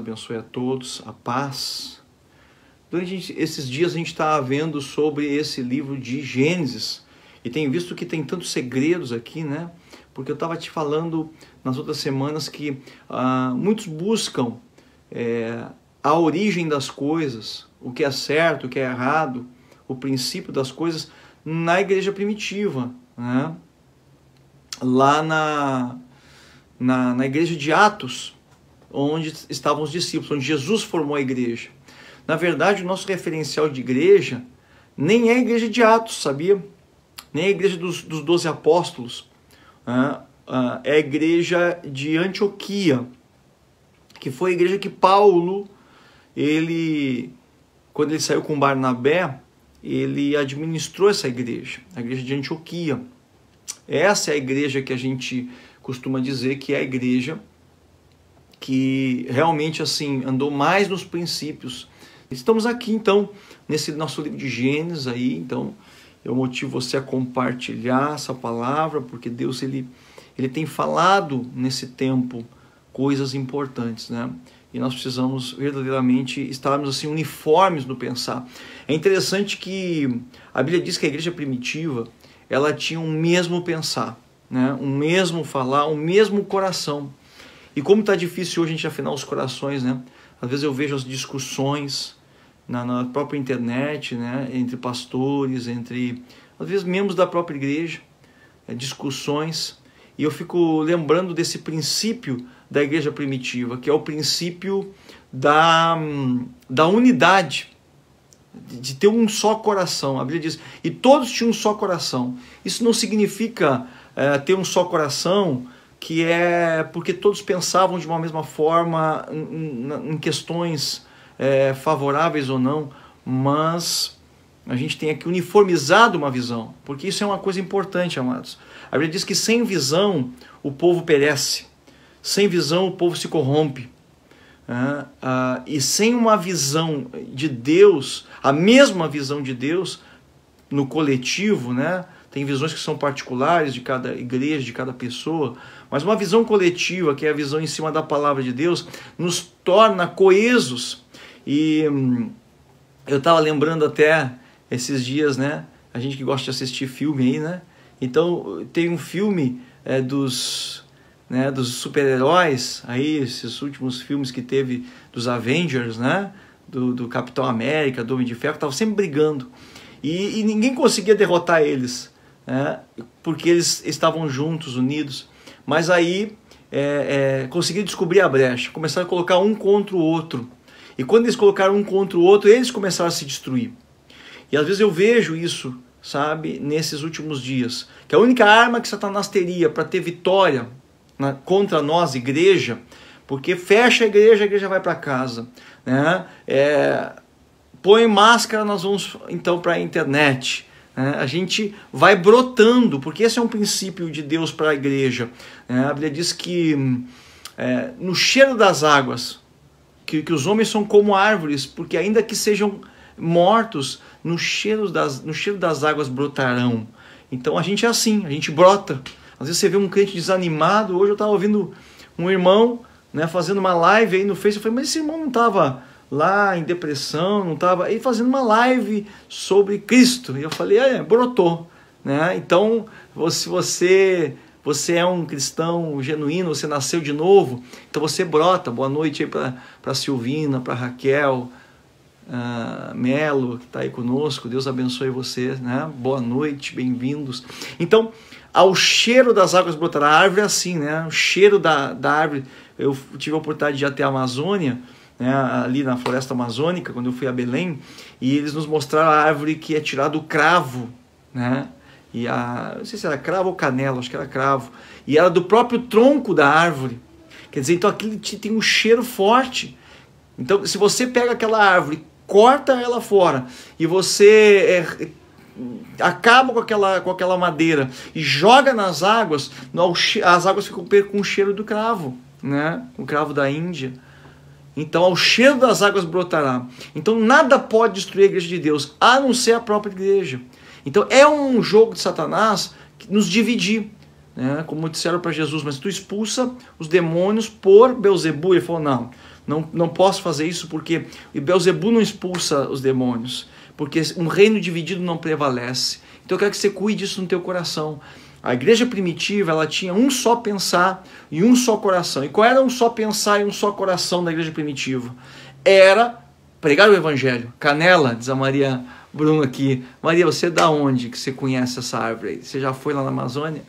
abençoe a todos, a paz. Durante esses dias a gente está vendo sobre esse livro de Gênesis e tem visto que tem tantos segredos aqui, né? Porque eu estava te falando nas outras semanas que muitos buscam a origem das coisas, o que é certo, o que é errado, o princípio das coisas na igreja primitiva, né? Lá na igreja de Atos, onde estavam os discípulos, onde Jesus formou a igreja. Na verdade, o nosso referencial de igreja nem é a igreja de Atos, sabia? Nem é a igreja dos 12 apóstolos. É a igreja de Antioquia, que foi a igreja que Paulo, quando ele saiu com Barnabé, ele administrou essa igreja, a igreja de Antioquia. Essa é a igreja que a gente costuma dizer que é a igreja que realmente assim andou mais nos princípios. Estamos aqui então nesse nosso livro de Gênesis aí, então eu motivo você a compartilhar essa palavra, porque Deus ele tem falado nesse tempo coisas importantes, né? E nós precisamos verdadeiramente estarmos assim uniformes no pensar. É interessante que a Bíblia diz que a igreja primitiva ela tinha um mesmo pensar, né? Um mesmo falar, um mesmo coração. E como está difícil hoje a gente afinar os corações, né? Às vezes eu vejo as discussões na própria internet, né? Entre pastores, entre às vezes membros da própria igreja, discussões. E eu fico lembrando desse princípio da igreja primitiva, que é o princípio da unidade, de ter um só coração. A Bíblia diz, e todos tinham um só coração. Isso não significa ter um só coração, que é porque todos pensavam de uma mesma forma em questões favoráveis ou não, mas a gente tem aqui uniformizado uma visão, porque isso é uma coisa importante, amados. A Bíblia diz que sem visão o povo perece, sem visão o povo se corrompe. E sem uma visão de Deus, a mesma visão de Deus no coletivo, né? Tem visões que são particulares de cada igreja, de cada pessoa, mas uma visão coletiva, que é a visão em cima da palavra de Deus, nos torna coesos. E eu estava lembrando até esses dias, né? A gente que gosta de assistir filme aí, né? Então tem um filme dos super-heróis, aí esses últimos filmes que teve dos Avengers, né? Do Capitão América, do Homem de Ferro, estavam sempre brigando. E ninguém conseguia derrotar eles, né? Porque eles estavam juntos, unidos. Mas aí conseguiram descobrir a brecha, começaram a colocar um contra o outro. E quando eles colocaram um contra o outro, eles começaram a se destruir. E às vezes eu vejo isso, sabe, nesses últimos dias, que a única arma que Satanás teria para ter vitória contra nós, igreja, porque fecha a igreja vai para casa, né? Põe máscara, nós vamos então para a internet, né? A gente vai brotando, porque esse é um princípio de Deus para a igreja, né? A Bíblia diz que no cheiro das águas, que os homens são como árvores, porque ainda que sejam mortos, no cheiro das águas brotarão. Então a gente é assim, a gente brota. Às vezes você vê um crente desanimado. Hoje eu estava ouvindo um irmão, né, fazendo uma live aí no Facebook. Eu falei, mas esse irmão não estava lá em depressão, não estava aí fazendo uma live sobre Cristo. E eu falei, brotou, né? Então, se você é um cristão genuíno, você nasceu de novo, então você brota. Boa noite aí para Silvina, para Raquel, Melo, que está aí conosco. Deus abençoe vocês, né? Boa noite, bem-vindos. Então, ao cheiro das águas brotará. A árvore é assim, né? O cheiro da árvore. Eu tive a oportunidade de ir até a Amazônia, né? Ali na floresta amazônica, quando eu fui a Belém, e eles nos mostraram a árvore que é tirado o cravo, né? E não sei se era cravo ou canela, acho que era cravo. E era do próprio tronco da árvore. Quer dizer, então aquilo tem um cheiro forte. Então, se você pega aquela árvore, corta ela fora, e você acaba com aquela madeira e joga nas águas, as águas ficam com o cheiro do cravo, né? O cravo da Índia. Então, ao cheiro das águas brotará. Então, nada pode destruir a igreja de Deus, a não ser a própria igreja. Então, é um jogo de Satanás que nos dividir, né? Como disseram para Jesus, mas tu expulsa os demônios por Belzebu. Ele falou, não, não posso fazer isso porque Beelzebul não expulsa os demônios, porque um reino dividido não prevalece. Então eu quero que você cuide disso no teu coração. A igreja primitiva, ela tinha um só pensar e um só coração. E qual era um só pensar e um só coração da igreja primitiva? Era pregar o evangelho. Canela, diz a Maria Bruno aqui. Maria, você é da onde que você conhece essa árvore aí? Você já foi lá na Amazônia?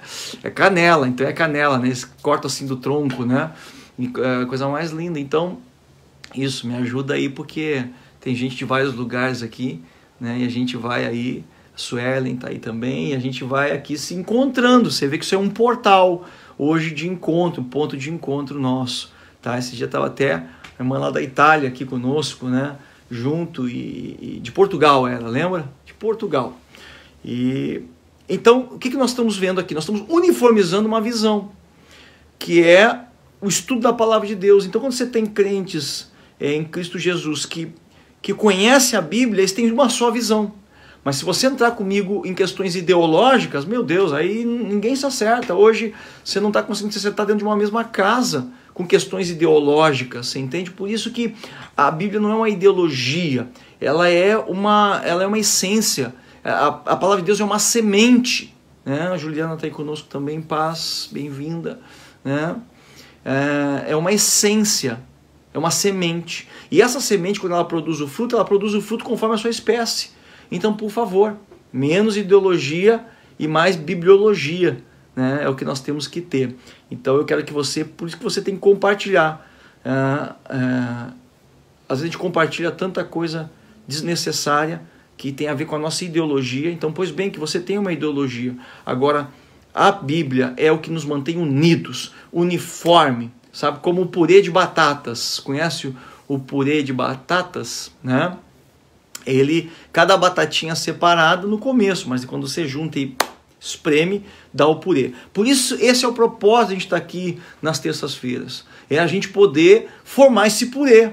É canela, então é canela, né? Eles cortam assim do tronco, né? É a coisa mais linda. Então, isso me ajuda aí, porque tem gente de vários lugares aqui, né? E a gente vai aí, a Suelen tá aí também, e a gente vai aqui se encontrando. Você vê que isso é um portal hoje de encontro, um ponto de encontro nosso, tá? Esse dia tava até a irmã lá da Itália aqui conosco, né? Junto, e de Portugal ela, lembra? De Portugal. E então, o que nós estamos vendo aqui? Nós estamos uniformizando uma visão, que é o estudo da palavra de Deus. Então, quando você tem crentes em Cristo Jesus que conhecem a Bíblia, eles têm uma só visão. Mas se você entrar comigo em questões ideológicas, meu Deus, aí ninguém se acerta. Hoje você não está conseguindo se acertar dentro de uma mesma casa com questões ideológicas, você entende? Por isso que a Bíblia não é uma ideologia, ela é uma essência. A palavra de Deus é uma semente, né? A Juliana está aí conosco também, paz, bem-vinda, né? É uma essência, é uma semente. E essa semente, quando ela produz o fruto conforme a sua espécie. Então, por favor, menos ideologia e mais bibliologia, né? É o que nós temos que ter. Então eu quero que você, por isso que você tem que compartilhar. Às vezes a gente compartilha tanta coisa desnecessária que tem a ver com a nossa ideologia. Então, pois bem, que você tenha uma ideologia. Agora, a Bíblia é o que nos mantém unidos, uniforme, sabe? Como o purê de batatas. Conhece o purê de batatas, né? Cada batatinha separada no começo, mas quando você junta e espreme, dá o purê. Por isso, esse é o propósito de a gente estar aqui nas terças-feiras. É a gente poder formar esse purê.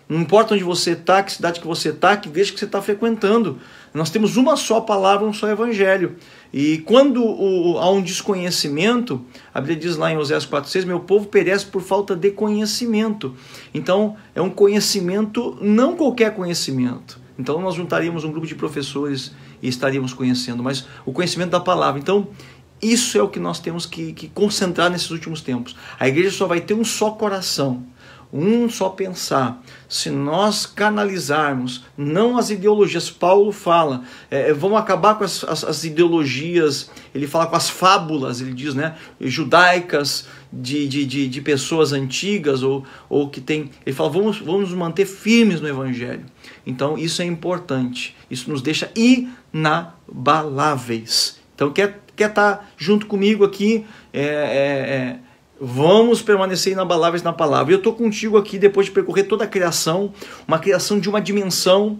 Não importa onde você está, que cidade que você está, que igreja que você está frequentando. Nós temos uma só palavra, um só evangelho. E quando há um desconhecimento, a Bíblia diz lá em Oséias 4,6, meu povo perece por falta de conhecimento. Então, é um conhecimento, não qualquer conhecimento. Então nós juntaríamos um grupo de professores e estaríamos conhecendo, mas o conhecimento da palavra. Então isso é o que nós temos que concentrar nesses últimos tempos. A igreja só vai ter um só coração, um só pensar, se nós canalizarmos, não as ideologias. Paulo fala, vamos acabar com as ideologias, ele fala com as fábulas, ele diz, né, judaicas, de pessoas antigas, ou que tem, ele fala, vamos nos manter firmes no evangelho. Então isso é importante, isso nos deixa inabaláveis. Então quer estar junto comigo aqui, vamos permanecer inabaláveis na palavra. Eu estou contigo aqui depois de percorrer toda a criação, uma criação de uma dimensão.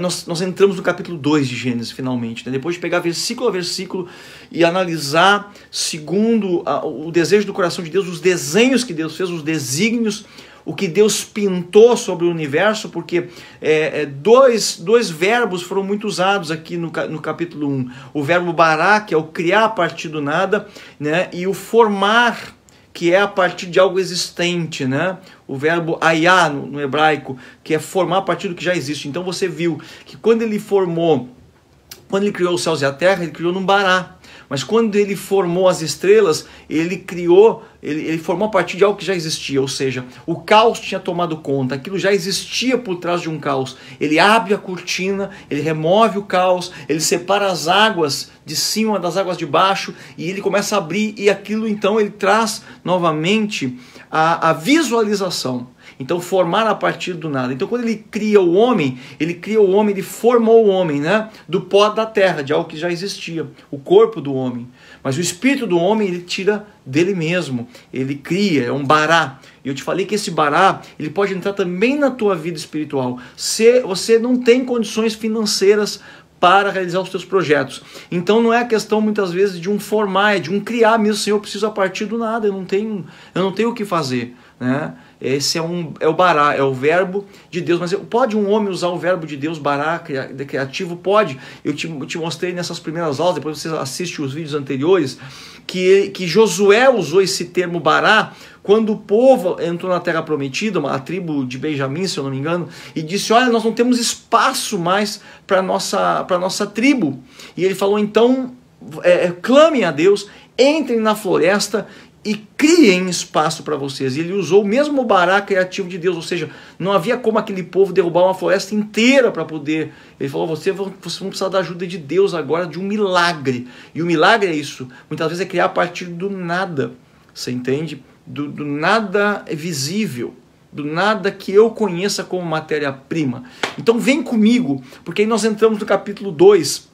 Nós entramos no capítulo 2 de Gênesis, finalmente, né? Depois de pegar versículo a versículo e analisar, segundo o desejo do coração de Deus, os desenhos que Deus fez, os desígnios, o que Deus pintou sobre o universo, porque dois verbos foram muito usados aqui no capítulo 1. O verbo bará, que é o criar a partir do nada, né? E o formar, que é a partir de algo existente, né? O verbo ayá no hebraico, que é formar a partir do que já existe. Então você viu que quando ele criou os céus e a terra, ele criou num bará. Mas quando ele formou as estrelas, ele formou a partir de algo que já existia, ou seja, o caos tinha tomado conta, aquilo já existia por trás de um caos. Ele abre a cortina, ele remove o caos, ele separa as águas de cima das águas de baixo, e ele começa a abrir, e aquilo então ele traz novamente a visualização. Então, formar a partir do nada. Então, quando ele cria o homem, ele formou o homem, né? Do pó da terra, de algo que já existia, o corpo do homem. Mas o espírito do homem, ele tira dele mesmo, ele cria, é um bará. E eu te falei que esse bará, ele pode entrar também na tua vida espiritual. Se você não tem condições financeiras para realizar os teus projetos. Então não é a questão muitas vezes de um formar, é de um criar mesmo. Senhor, eu preciso a partir do nada, eu não tenho o que fazer. né? Esse é o bará, é o verbo de Deus. Mas pode um homem usar o verbo de Deus, bará, criativo? Pode. Eu te mostrei nessas primeiras aulas, depois você assiste os vídeos anteriores, que Josué usou esse termo bará quando o povo entrou na terra prometida, a tribo de Benjamim, se eu não me engano, e disse, olha, nós não temos espaço mais para nossa tribo. E ele falou, então, clamem a Deus, entrem na floresta e criem espaço para vocês. E ele usou o mesmo bará criativo de Deus, ou seja, não havia como aquele povo derrubar uma floresta inteira para poder... Ele falou, vocês vão precisar da ajuda de Deus agora, de um milagre. E o milagre é isso, muitas vezes é criar a partir do nada, você entende? Do nada visível, do nada que eu conheça como matéria-prima. Então vem comigo, porque aí nós entramos no capítulo 2,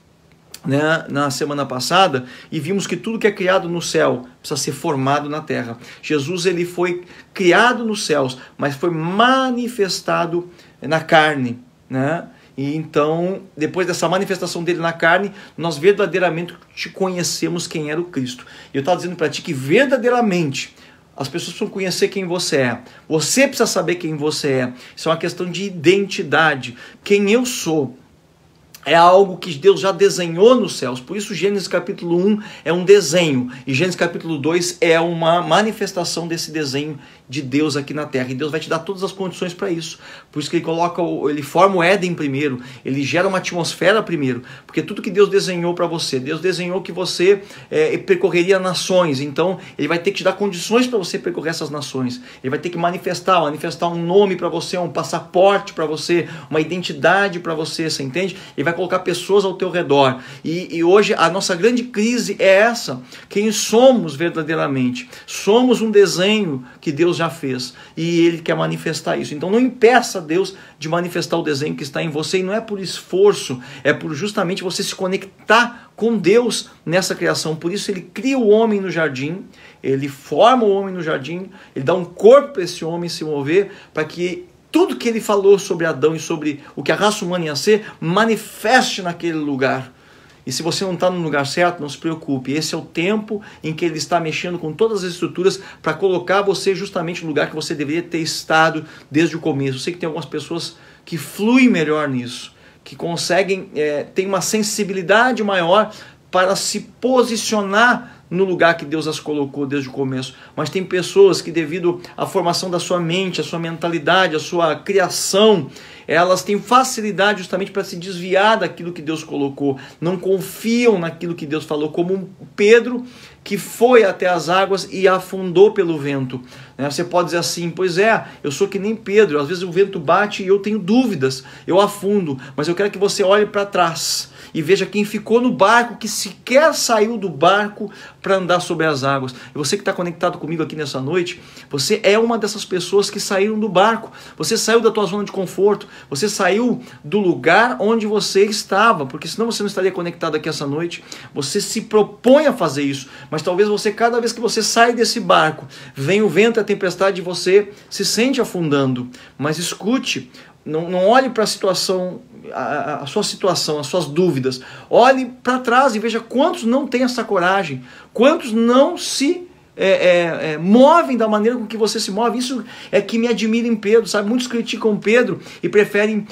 né, na semana passada, e vimos que tudo que é criado no céu precisa ser formado na terra. Jesus, ele foi criado nos céus, mas foi manifestado na carne, né? E então, depois dessa manifestação dele na carne, nós verdadeiramente te conhecemos quem era o Cristo. E eu estava dizendo para ti que verdadeiramente as pessoas precisam conhecer quem você é. Você precisa saber quem você é. Isso é uma questão de identidade. Quem eu sou é algo que Deus já desenhou nos céus. Por isso Gênesis capítulo 1 é um desenho. E Gênesis capítulo 2 é uma manifestação desse desenho de Deus aqui na terra. E Deus vai te dar todas as condições para isso. Por isso que ele forma o Éden primeiro. Ele gera uma atmosfera primeiro. Porque tudo que Deus desenhou para você, Deus desenhou que você percorreria nações. Então ele vai ter que te dar condições para você percorrer essas nações. Ele vai ter que manifestar um nome para você, um passaporte para você, uma identidade para você, você entende? Ele vai colocar pessoas ao teu redor. E hoje a nossa grande crise é essa. Quem somos verdadeiramente? Somos um desenho que Deus já fez. E Ele quer manifestar isso. Então não impeça Deus de manifestar o desenho que está em você. E não é por esforço, é por justamente você se conectar com Deus nessa criação. Por isso Ele cria o homem no jardim, Ele forma o homem no jardim, Ele dá um corpo para esse homem se mover, para que tudo que ele falou sobre Adão e sobre o que a raça humana ia ser, manifeste naquele lugar. E se você não está no lugar certo, não se preocupe. Esse é o tempo em que ele está mexendo com todas as estruturas para colocar você justamente no lugar que você deveria ter estado desde o começo. Eu sei que tem algumas pessoas que fluem melhor nisso, que conseguem ter uma sensibilidade maior para se posicionar no lugar que Deus as colocou desde o começo. Mas tem pessoas que, devido à formação da sua mente, à sua mentalidade, à sua criação, elas têm facilidade justamente para se desviar daquilo que Deus colocou. Não confiam naquilo que Deus falou, como Pedro, que foi até as águas e afundou pelo vento. Você pode dizer assim, pois é, eu sou que nem Pedro, às vezes o vento bate e eu tenho dúvidas, eu afundo, mas eu quero que você olhe para trás e veja quem ficou no barco, que sequer saiu do barco para andar sobre as águas. E você que está conectado comigo aqui nessa noite, você é uma dessas pessoas que saíram do barco. Você saiu da tua zona de conforto, você saiu do lugar onde você estava, porque senão você não estaria conectado aqui essa noite. Você se propõe a fazer isso, mas talvez você, cada vez que você sai desse barco, vem o vento e a tempestade e você se sente afundando. Mas escute, não olhe para a situação, a sua situação, as suas dúvidas. Olhe para trás e veja quantos não têm essa coragem, quantos não se movem da maneira com que você se move. Isso é que me admira em Pedro, sabe? Muitos criticam Pedro e preferem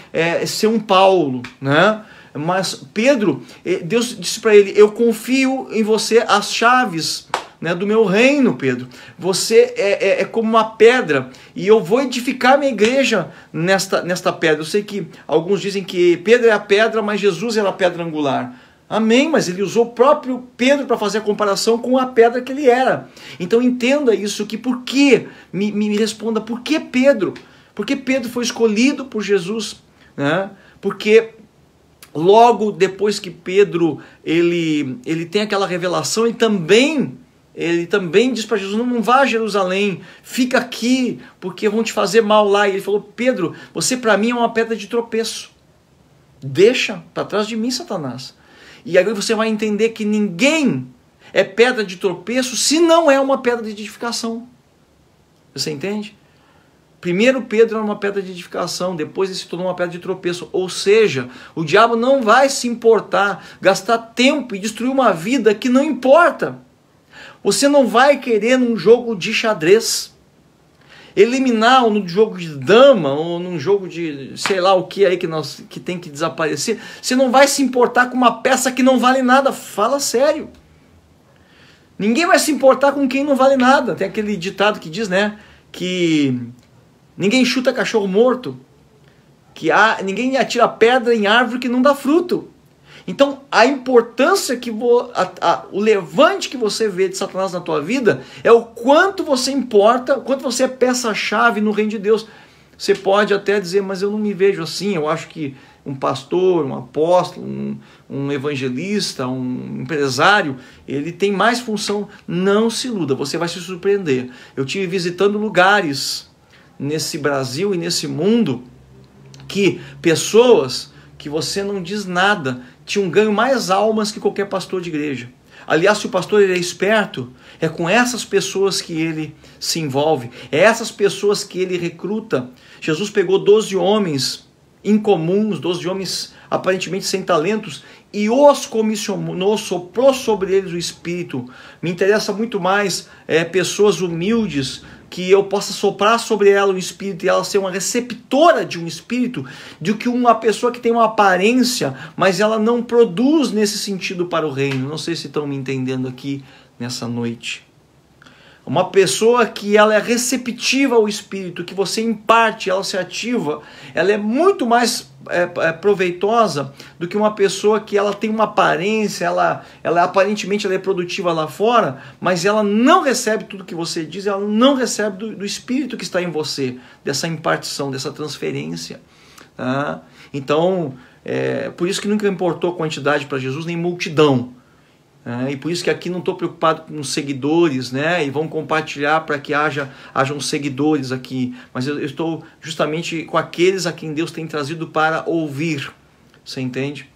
ser um Paulo, né? Mas Pedro, Deus disse para ele, eu confio em você as chaves, né, do meu reino, Pedro. Você é como uma pedra e eu vou edificar minha igreja nesta pedra. Eu sei que alguns dizem que Pedro é a pedra, mas Jesus era a pedra angular. Amém, mas ele usou o próprio Pedro para fazer a comparação com a pedra que ele era. Então entenda isso, que por que, me responda, por que Pedro? Porque Pedro foi escolhido por Jesus, né? Porque logo depois que Pedro ele tem aquela revelação, ele também diz para Jesus, não vá a Jerusalém, fica aqui, porque vão te fazer mal lá. E ele falou, Pedro, você para mim é uma pedra de tropeço. Deixa para trás de mim, Satanás. E aí você vai entender que ninguém é pedra de tropeço se não é uma pedra de edificação. Você entende? Primeiro Pedro era uma pedra de edificação, depois ele se tornou uma pedra de tropeço. Ou seja, o diabo não vai se importar, gastar tempo e destruir uma vida que não importa. Você não vai querer num jogo de xadrez eliminar ou no jogo de dama, ou num jogo de sei lá o que aí que tem que desaparecer, você não vai se importar com uma peça que não vale nada. Fala sério. Ninguém vai se importar com quem não vale nada. Tem aquele ditado que diz, né, que ninguém chuta cachorro morto, que ninguém atira pedra em árvore que não dá fruto. Então, a importância que o levante que você vê de Satanás na tua vida é o quanto você importa, o quanto você é peça-chave no reino de Deus. Você pode até dizer, mas eu não me vejo assim, eu acho que um pastor, um apóstolo, um evangelista, um empresário, ele tem mais função. Não se iluda, você vai se surpreender. Eu tive visitando lugares nesse Brasil e nesse mundo que pessoas que você não diz nada tinham ganho mais almas que qualquer pastor de igreja. Aliás, se o pastor ele é esperto, é com essas pessoas que ele se envolve, é essas pessoas que ele recruta. Jesus pegou 12 homens incomuns, 12 homens aparentemente sem talentos, e os comissionou, soprou sobre eles o Espírito. Me interessa muito mais pessoas humildes, que eu possa soprar sobre ela o Espírito e ela ser uma receptora de um Espírito, do que uma pessoa que tem uma aparência, mas ela não produz nesse sentido para o reino. Não sei se estão me entendendo aqui nessa noite. Uma pessoa que ela é receptiva ao Espírito, que você imparte, ela se ativa, ela é muito mais proveitosa do que uma pessoa que ela tem uma aparência, ela aparentemente ela é produtiva lá fora, mas ela não recebe tudo que você diz, ela não recebe do Espírito que está em você, dessa impartição, dessa transferência. Tá? Então, por isso que nunca importou quantidade para Jesus, nem multidão. E por isso que aqui não estou preocupado com os seguidores, né? E vão compartilhar para que hajam seguidores aqui. Mas eu estou justamente com aqueles a quem Deus tem trazido para ouvir. Você entende?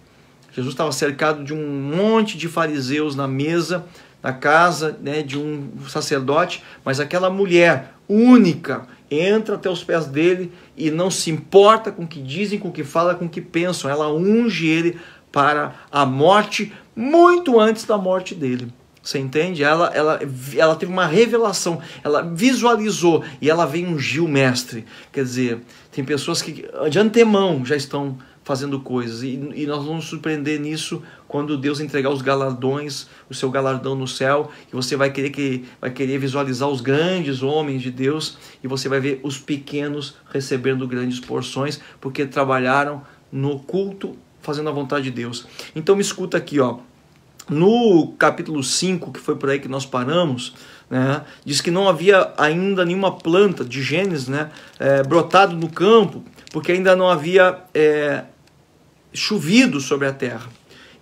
Jesus estava cercado de um monte de fariseus na mesa, na casa, né, de um sacerdote, mas aquela mulher única entra até os pés dele e não se importa com o que dizem, com o que falam, com o que pensam. Ela unge ele para a morte, muito antes da morte dele. Você entende? Ela teve uma revelação, ela visualizou e ela veio ungir o mestre. Quer dizer, tem pessoas que de antemão já estão fazendo coisas e nós vamos nos surpreender nisso quando Deus entregar os galardões, o seu galardão no céu, e você vai querer visualizar os grandes homens de Deus e você vai ver os pequenos recebendo grandes porções porque trabalharam no culto fazendo a vontade de Deus. Então me escuta aqui, ó. No capítulo 5, que foi por aí que nós paramos, né, diz que não havia ainda nenhuma planta de Gênesis, né, brotado no campo, porque ainda não havia chovido sobre a terra.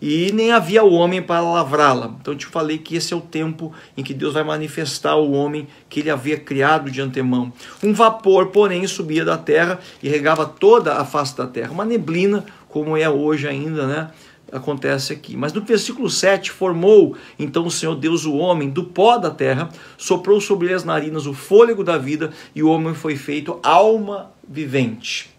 E nem havia o homem para lavrá-la. Então eu te falei que esse é o tempo em que Deus vai manifestar o homem que ele havia criado de antemão. Um vapor, porém, subia da terra e regava toda a face da terra. Uma neblina, como é hoje ainda, né? Acontece aqui. Mas no versículo 7, formou então o Senhor Deus o homem do pó da terra, soprou sobre as narinas o fôlego da vida e o homem foi feito alma vivente.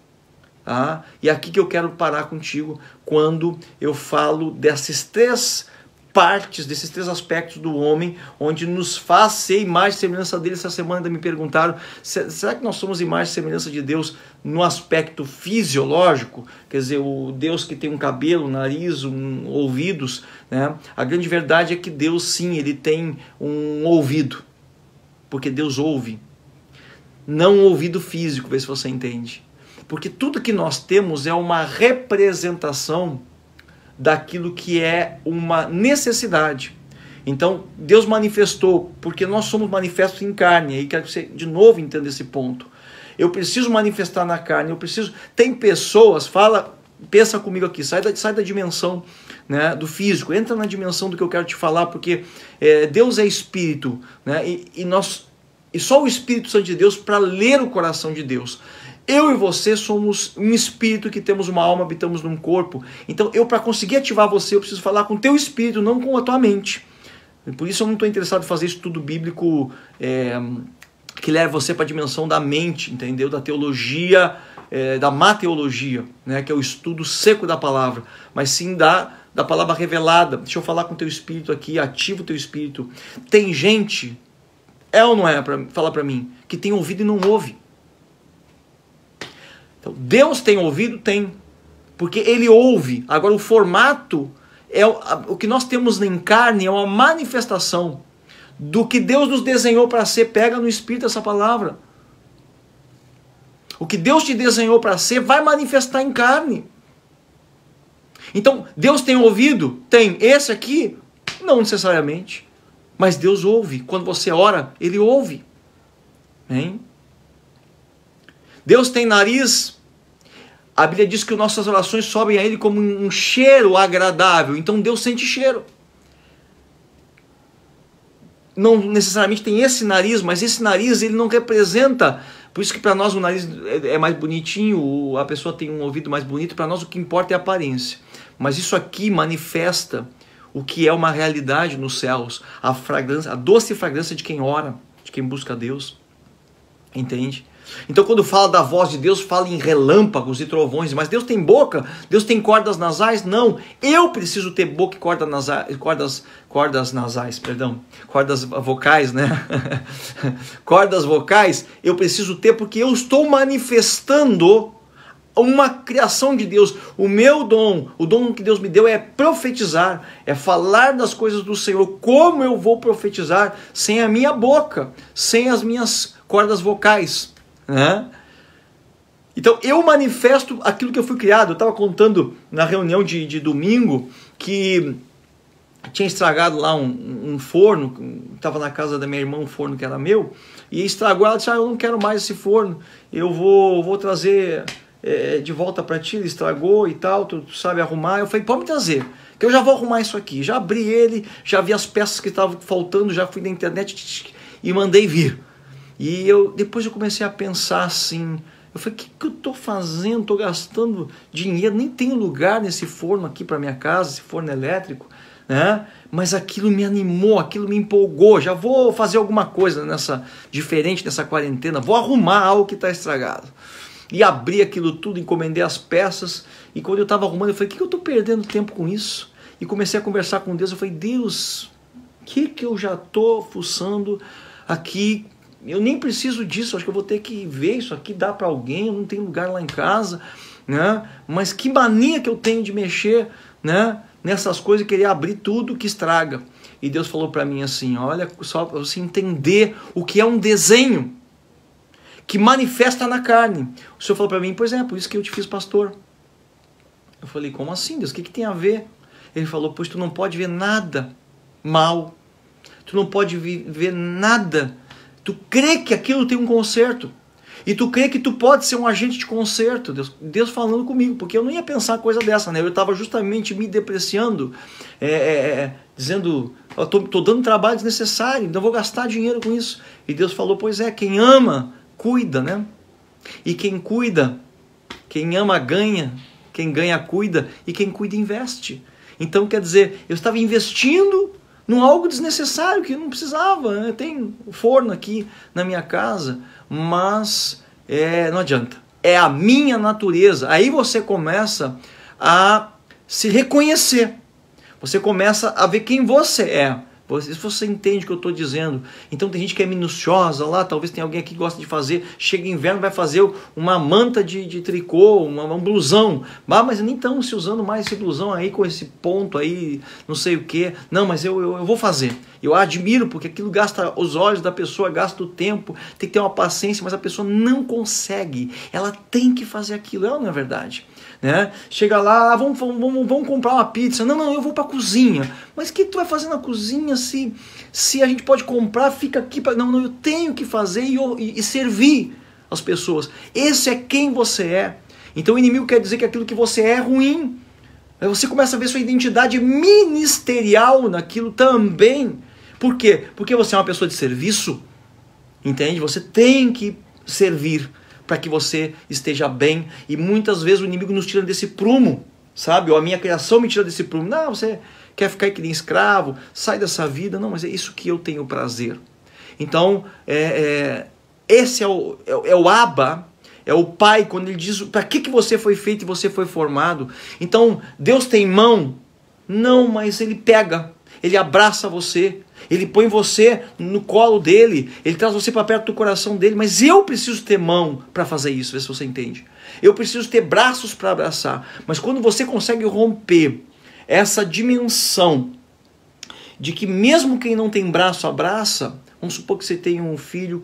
Ah, e aqui que eu quero parar contigo quando eu falo dessas três partes, desses três aspectos do homem, onde nos faz ser imagem e semelhança dele. Essa semana ainda me perguntaram, será que nós somos imagem e semelhança de Deus no aspecto fisiológico? Quer dizer, o Deus que tem um cabelo, um nariz, ouvidos, né? A grande verdade é que Deus, sim, ele tem um ouvido, porque Deus ouve. Não um ouvido físico, vê se você entende. Porque tudo que nós temos é uma representação daquilo que é uma necessidade. Então, Deus manifestou, porque nós somos manifestos em carne. Aí quero que você, de novo, entenda esse ponto. Eu preciso manifestar na carne, eu preciso... Tem pessoas, pensa comigo aqui, sai da dimensão, né, do físico, entra na dimensão do que eu quero te falar, porque Deus é Espírito, né, e só o Espírito Santo de Deus para ler o coração de Deus. Eu e você somos um espírito que temos uma alma, habitamos num corpo. Então, para conseguir ativar você, eu preciso falar com o teu espírito, não com a tua mente. Por isso eu não estou interessado em fazer estudo bíblico que leve você para a dimensão da mente, entendeu? Da teologia, da mateologia, né? Que é o estudo seco da palavra, mas sim da palavra revelada. Deixa eu falar com o teu espírito aqui, ativa o teu espírito. Tem gente É ou não é? Fala para mim. Que tem ouvido e não ouve. Então, Deus tem ouvido? Tem. Porque Ele ouve. Agora, o formato, o que nós temos em carne é uma manifestação do que Deus nos desenhou para ser. Pega no Espírito essa palavra. O que Deus te desenhou para ser vai manifestar em carne. Então, Deus tem ouvido? Tem. Esse aqui? Não necessariamente. Mas Deus ouve. Quando você ora, Ele ouve. Hein? Deus tem nariz? A Bíblia diz que nossas orações sobem a Ele como um cheiro agradável. Então Deus sente cheiro. Não necessariamente tem esse nariz, mas esse nariz ele não representa. Por isso que para nós o nariz é mais bonitinho, a pessoa tem um ouvido mais bonito. Para nós o que importa é a aparência. Mas isso aqui manifesta o que é uma realidade nos céus. A fragrância, a doce fragrância de quem ora, de quem busca Deus. Entende? Então quando fala da voz de Deus, fala em relâmpagos e trovões. Mas Deus tem boca? Deus tem cordas nasais? Não. Eu preciso ter boca e cordas vocais, né? Cordas vocais eu preciso ter porque eu estou manifestando uma criação de Deus. O meu dom, o dom que Deus me deu é profetizar, é falar das coisas do Senhor. Como eu vou profetizar sem a minha boca, sem as minhas cordas vocais? Né? Então eu manifesto aquilo que eu fui criado. Eu estava contando na reunião de domingo que tinha estragado lá um forno. Estava na casa da minha irmã um forno que era meu, e estragou. Ela disse: eu não quero mais esse forno, eu vou trazer de volta para ti. Ele estragou e tal, tu sabe arrumar. Eu falei: pode me trazer, que eu já vou arrumar isso aqui. Já abri ele, já vi as peças que estavam faltando, já fui na internet e mandei vir. E depois eu comecei a pensar assim, eu falei: o que eu estou fazendo? Estou gastando dinheiro, nem tenho lugar nesse forno aqui para minha casa, esse forno elétrico, né? Mas aquilo me animou, aquilo me empolgou. Já vou fazer alguma coisa diferente nessa quarentena, vou arrumar algo que está estragado. E abri aquilo tudo, encomendei as peças, e quando eu estava arrumando, eu falei: o que eu estou perdendo tempo com isso? E comecei a conversar com Deus. Eu falei: Deus, o que eu já estou fuçando aqui? Eu nem preciso disso, acho que eu vou ter que ver isso aqui, dar para alguém, eu não tenho lugar lá em casa, né? Mas que mania que eu tenho de mexer, né, nessas coisas e querer abrir tudo que estraga. E Deus falou para mim assim: olha, só para você entender o que é um desenho que manifesta na carne. O Senhor falou para mim: pois é, por isso que eu te fiz pastor. Eu falei: como assim, Deus? O que tem a ver? Ele falou: pois tu não pode ver nada mal, tu não pode ver nada. Tu crê que aquilo tem um conserto. E tu crê que tu pode ser um agente de conserto. Deus falando comigo. Porque eu não ia pensar coisa dessa, né? Eu estava justamente me depreciando. Dizendo: estou dando trabalho desnecessário. Então vou gastar dinheiro com isso. E Deus falou: pois é, quem ama, cuida, né? E quem cuida, quem ama ganha. Quem ganha cuida. E quem cuida investe. Então quer dizer, eu estava investindo num algo desnecessário que não precisava, né? Tem um forno aqui na minha casa, mas não adianta. É a minha natureza. Aí você começa a se reconhecer. Você começa a ver quem você é. Se você entende o que eu estou dizendo. Então tem gente que é minuciosa lá, talvez tenha alguém aqui que gosta de fazer, chega inverno, vai fazer uma manta de tricô, um blusão. Mas nem estão se usando mais esse blusão aí, com esse ponto aí, não sei o que. Não, mas eu vou fazer. Eu admiro, porque aquilo gasta os olhos da pessoa, gasta o tempo, tem que ter uma paciência, mas a pessoa não consegue. Ela tem que fazer aquilo, não é verdade? Né? Chega lá: vamos comprar uma pizza. Não, eu vou para a cozinha. Mas o que tu vai fazer na cozinha se a gente pode comprar, fica aqui. Não, eu tenho que fazer e servir as pessoas. Esse é quem você é. Então o inimigo quer dizer que aquilo que você é ruim. Aí você começa a ver sua identidade ministerial naquilo também. Por quê? Porque você é uma pessoa de serviço. Entende? Você tem que servir para que você esteja bem. E muitas vezes o inimigo nos tira desse prumo, sabe? Ou a minha criação me tira desse prumo. Não, você quer ficar que nem escravo, sai dessa vida. Não, mas é isso que eu tenho prazer. Então, esse é o Abba, é o Pai, quando ele diz para que você foi feito e você foi formado. Então, Deus tem mão? Não, mas ele pega, ele abraça você. Ele põe você no colo dele, ele traz você para perto do coração dele, mas eu preciso ter mão para fazer isso, vê se você entende. Eu preciso ter braços para abraçar, mas quando você consegue romper essa dimensão de que mesmo quem não tem braço abraça, vamos supor que você tem um filho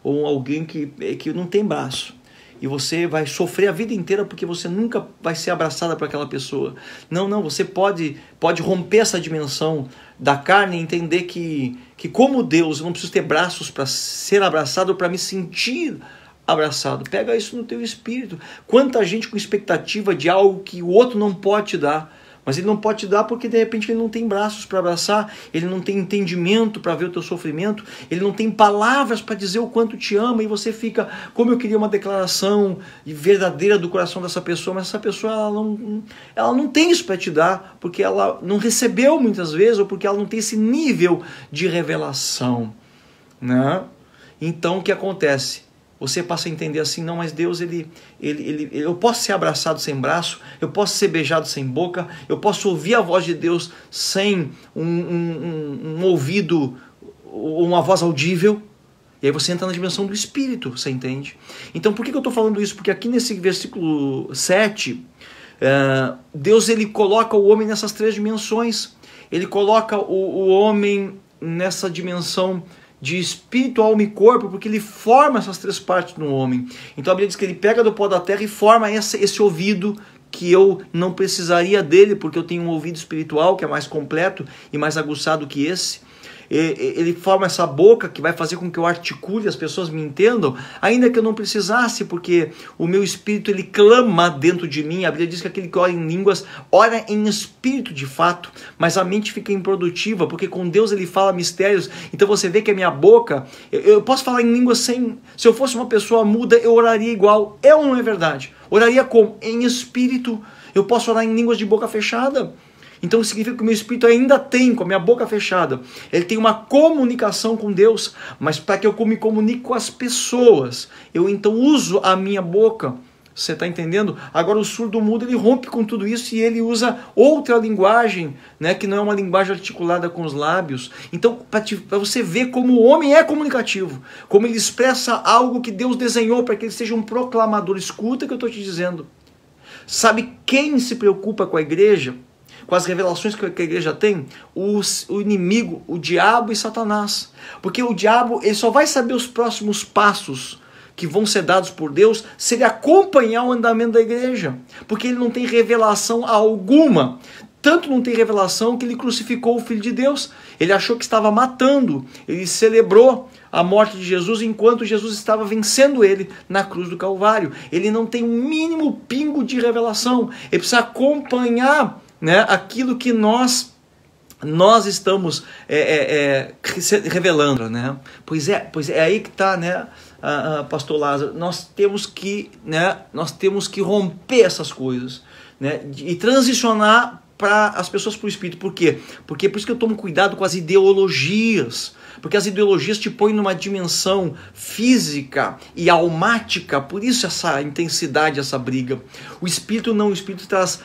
ou alguém que não tem braço, e você vai sofrer a vida inteira porque você nunca vai ser abraçada por aquela pessoa. Não, você pode romper essa dimensão da carne e entender que como Deus, eu não preciso ter braços para ser abraçado ou para me sentir abraçado. Pega isso no teu espírito. Quanta gente com expectativa de algo que o outro não pode te dar, mas ele não pode te dar porque de repente ele não tem braços para abraçar, ele não tem entendimento para ver o teu sofrimento, ele não tem palavras para dizer o quanto te ama, e você fica, como eu queria uma declaração verdadeira do coração dessa pessoa, mas essa pessoa ela não tem isso para te dar, porque ela não recebeu muitas vezes, ou porque ela não tem esse nível de revelação, né? Então o que acontece? Você passa a entender assim, não, mas Deus, eu posso ser abraçado sem braço, eu posso ser beijado sem boca, eu posso ouvir a voz de Deus sem um ouvido, uma voz audível, e aí você entra na dimensão do Espírito, você entende? Então por que eu estou falando isso? Porque aqui nesse versículo 7, Deus ele coloca o homem nessas três dimensões, ele coloca o homem nessa dimensão de espírito, alma e corpo, porque ele forma essas três partes no homem. Então a Bíblia diz que ele pega do pó da terra e forma esse ouvido, que eu não precisaria dele, porque eu tenho um ouvido espiritual que é mais completo e mais aguçado que esse. Ele forma essa boca que vai fazer com que eu articule, as pessoas me entendam, ainda que eu não precisasse, porque o meu espírito ele clama dentro de mim. A Bíblia diz que aquele que ora em línguas, ora em espírito de fato, mas a mente fica improdutiva, porque com Deus ele fala mistérios. Então você vê que a minha boca, eu posso falar em línguas sem... Se eu fosse uma pessoa muda, eu oraria igual. Não é verdade? Oraria como? Em espírito. Eu posso orar em línguas de boca fechada. Então significa que o meu espírito ainda tem, com a minha boca fechada, ele tem uma comunicação com Deus, mas para que eu me comunique com as pessoas, eu então uso a minha boca. Você está entendendo? Agora o surdo mudo ele rompe com tudo isso e ele usa outra linguagem, né, que não é uma linguagem articulada com os lábios. Então para você ver como o homem é comunicativo, como ele expressa algo que Deus desenhou para que ele seja um proclamador. Escuta o que eu estou te dizendo. Sabe quem se preocupa com a igreja? Com as revelações que a igreja tem? O inimigo, o diabo e Satanás. Porque o diabo ele só vai saber os próximos passos que vão ser dados por Deus se ele acompanhar o andamento da igreja. Porque ele não tem revelação alguma. Tanto não tem revelação que ele crucificou o Filho de Deus. Ele achou que estava matando. Ele celebrou a morte de Jesus enquanto Jesus estava vencendo ele na cruz do Calvário. Ele não tem um mínimo pingo de revelação. Ele precisa acompanhar, né, aquilo que nós estamos revelando, né? Pois é aí que está, né, pastor Lázaro, nós temos que romper essas coisas, né, e transicionar para as pessoas para o Espírito. Por quê? Porque por isso que eu tomo cuidado com as ideologias, porque as ideologias te põem numa dimensão física e almática, por isso essa intensidade, essa briga. O Espírito não, o Espírito traz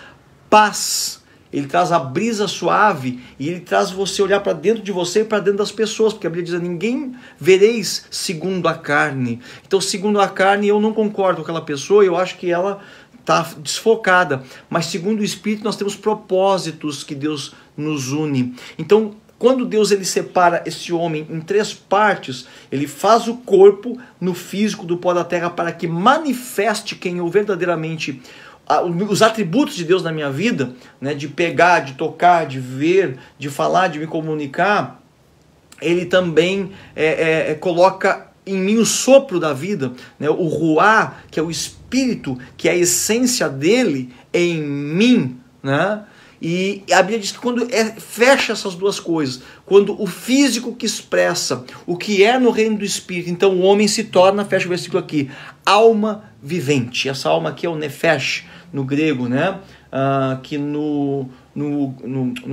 paz, ele traz a brisa suave e ele traz você olhar para dentro de você e para dentro das pessoas, porque a Bíblia diz: ninguém vereis segundo a carne. Então, segundo a carne, eu não concordo com aquela pessoa, eu acho que ela está desfocada, mas segundo o Espírito nós temos propósitos que Deus nos une. Então, quando Deus ele separa esse homem em três partes, ele faz o corpo no físico do pó da terra para que manifeste quem eu verdadeiramente, os atributos de Deus na minha vida, né, de pegar, de tocar, de ver, de falar, de me comunicar. Ele também coloca em mim o sopro da vida, né, o ruá, que é o espírito, que é a essência dele em mim, né? E a Bíblia diz que quando fecha essas duas coisas, quando o físico que expressa o que é no reino do Espírito, então o homem se torna, fecha o versículo aqui, alma vivente. Essa alma aqui é o nefesh no grego, né? Que no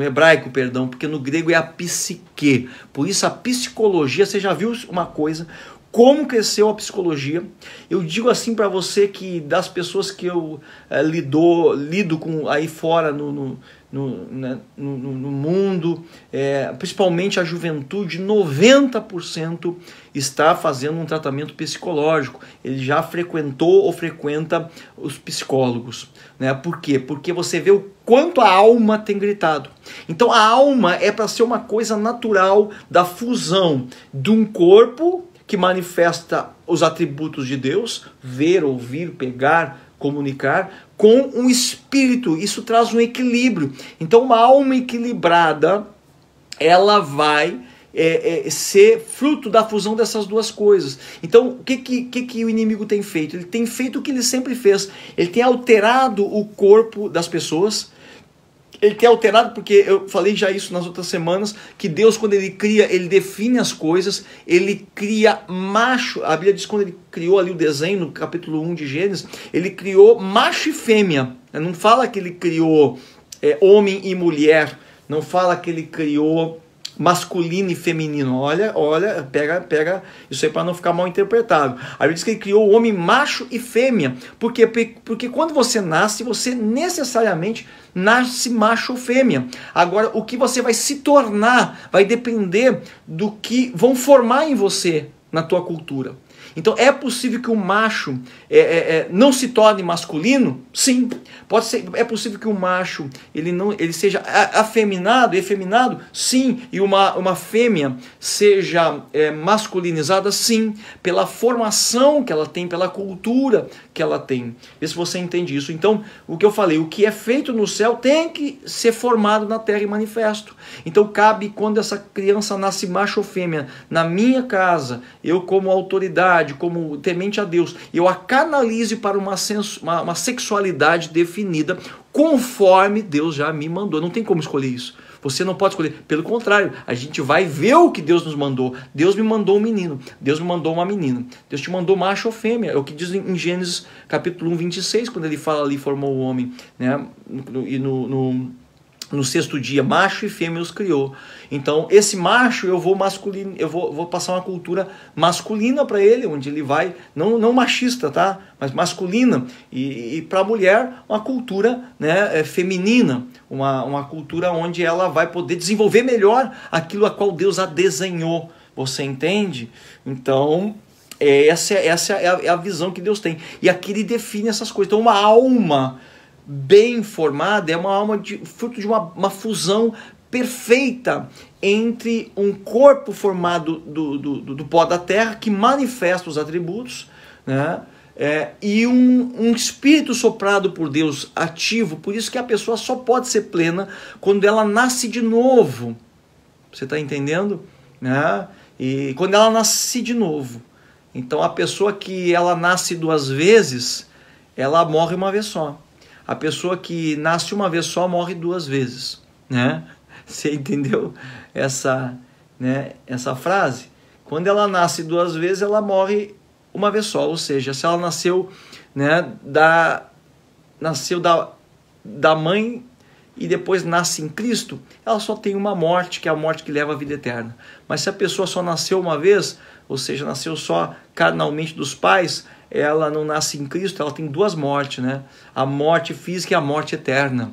hebraico, perdão, porque no grego é a psique. Por isso a psicologia, você já viu uma coisa, como cresceu a psicologia? Eu digo assim para você que das pessoas que eu lido com aí fora no mundo, principalmente a juventude, 90% está fazendo um tratamento psicológico. Ele já frequentou ou frequenta os psicólogos, né? Por quê? Porque você vê o quanto a alma tem gritado. Então a alma é para ser uma coisa natural da fusão de um corpo que manifesta os atributos de Deus, ver, ouvir, pegar, comunicar, com um espírito. Isso traz um equilíbrio. Então uma alma equilibrada, ela vai ser fruto da fusão dessas duas coisas. Então o que o inimigo tem feito? Ele tem feito o que ele sempre fez. Ele tem alterado o corpo das pessoas. Ele tem alterado, porque eu falei já isso nas outras semanas, que Deus, quando ele cria, ele define as coisas, ele cria macho. A Bíblia diz, quando ele criou ali o desenho, no capítulo 1 de Gênesis, ele criou macho e fêmea. Não fala que ele criou homem e mulher, não fala que ele criou masculino e feminino. Olha, pega isso aí para não ficar mal interpretado. A Bíblia diz que ele criou o homem macho e fêmea. Por quê? Porque quando você nasce, você necessariamente nasce macho ou fêmea. Agora, o que você vai se tornar vai depender do que vão formar em você, na tua cultura. Então, é possível que o macho não se torne masculino? Sim. Pode ser, é possível que o macho ele seja afeminado, efeminado? Sim. E uma fêmea seja masculinizada? Sim. Pela formação que ela tem, pela cultura que ela tem. Vê se você entende isso. Então, o que eu falei, o que é feito no céu tem que ser formado na terra e manifesto. Então, cabe, quando essa criança nasce macho ou fêmea, na minha casa, eu como autoridade, como temente a Deus, eu a canalize para uma sexualidade definida conforme Deus já me mandou. Não tem como escolher isso. Você não pode escolher. Pelo contrário, a gente vai ver o que Deus nos mandou. Deus me mandou um menino. Deus me mandou uma menina. Deus te mandou macho ou fêmea. É o que diz em Gênesis capítulo 1, 26, quando ele fala ali, formou o homem, né? E no sexto dia, macho e fêmea os criou. Então, esse macho eu vou passar uma cultura masculina para ele, onde ele vai, não machista, tá? Mas masculina. E para a mulher, uma cultura, né, feminina, uma cultura onde ela vai poder desenvolver melhor aquilo a qual Deus a desenhou. Você entende? Então, essa é a visão que Deus tem. E aqui ele define essas coisas. Então, uma alma bem formada é uma alma fruto de uma fusão perfeita entre um corpo formado do pó da terra, que manifesta os atributos, né? E um espírito soprado por Deus ativo. Por isso que a pessoa só pode ser plena quando ela nasce de novo. Você está entendendo? Né? E quando ela nasce de novo. Então a pessoa que ela nasce duas vezes, ela morre uma vez só. A pessoa que nasce uma vez só morre duas vezes, né? Você entendeu essa frase? Quando ela nasce duas vezes, ela morre uma vez só. Ou seja, se ela nasceu, né, da mãe e depois nasce em Cristo, ela só tem uma morte, que é a morte que leva à vida eterna. Mas se a pessoa só nasceu uma vez, ou seja, nasceu só carnalmente dos pais, ela não nasce em Cristo, ela tem duas mortes, né? A morte física e a morte eterna.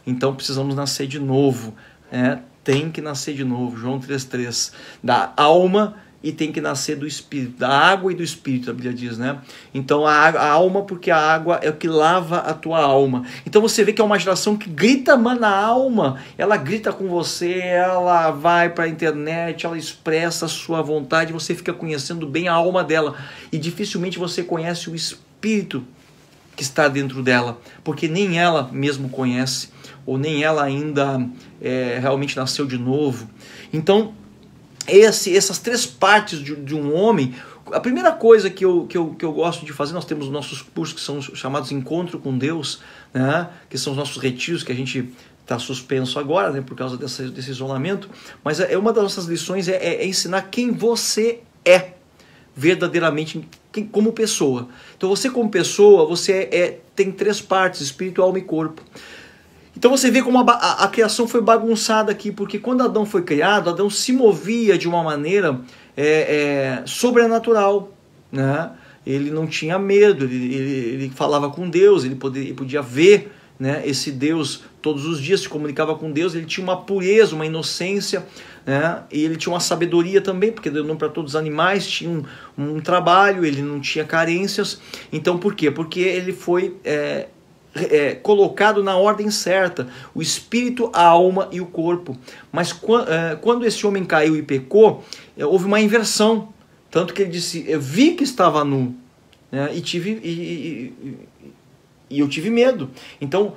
Então precisamos nascer de novo, né? Tem que nascer de novo, João 3,3, da alma, e tem que nascer do Espírito, da água e do Espírito, a Bíblia diz, né? Então a alma, porque a água é o que lava a tua alma. Então você vê que é uma geração que grita, mano, na alma, ela grita com você, ela vai para a internet, ela expressa a sua vontade, você fica conhecendo bem a alma dela, e dificilmente você conhece o Espírito que está dentro dela, porque nem ela mesmo conhece, ou nem ela ainda realmente nasceu de novo. Então, essas três partes de um homem, a primeira coisa que eu gosto de fazer, nós temos os nossos cursos que são chamados Encontro com Deus, né? Que são os nossos retiros que a gente está suspenso agora, né? Por causa desse isolamento, mas uma das nossas lições é ensinar quem você é verdadeiramente como pessoa. Então você como pessoa, você tem três partes, espírito, alma e corpo. Então você vê como a criação foi bagunçada aqui, porque quando Adão foi criado, Adão se movia de uma maneira sobrenatural, né? Ele não tinha medo, ele falava com Deus, ele podia ver, né, esse Deus todos os dias, se comunicava com Deus, ele tinha uma pureza, uma inocência, né? E ele tinha uma sabedoria também, porque deu nome para todos os animais, tinha um trabalho, ele não tinha carências. Então por quê? Porque ele foi colocado na ordem certa, o espírito, a alma e o corpo. Mas quando esse homem caiu e pecou, houve uma inversão, tanto que ele disse: eu vi que estava nu, né? E eu tive medo. Então,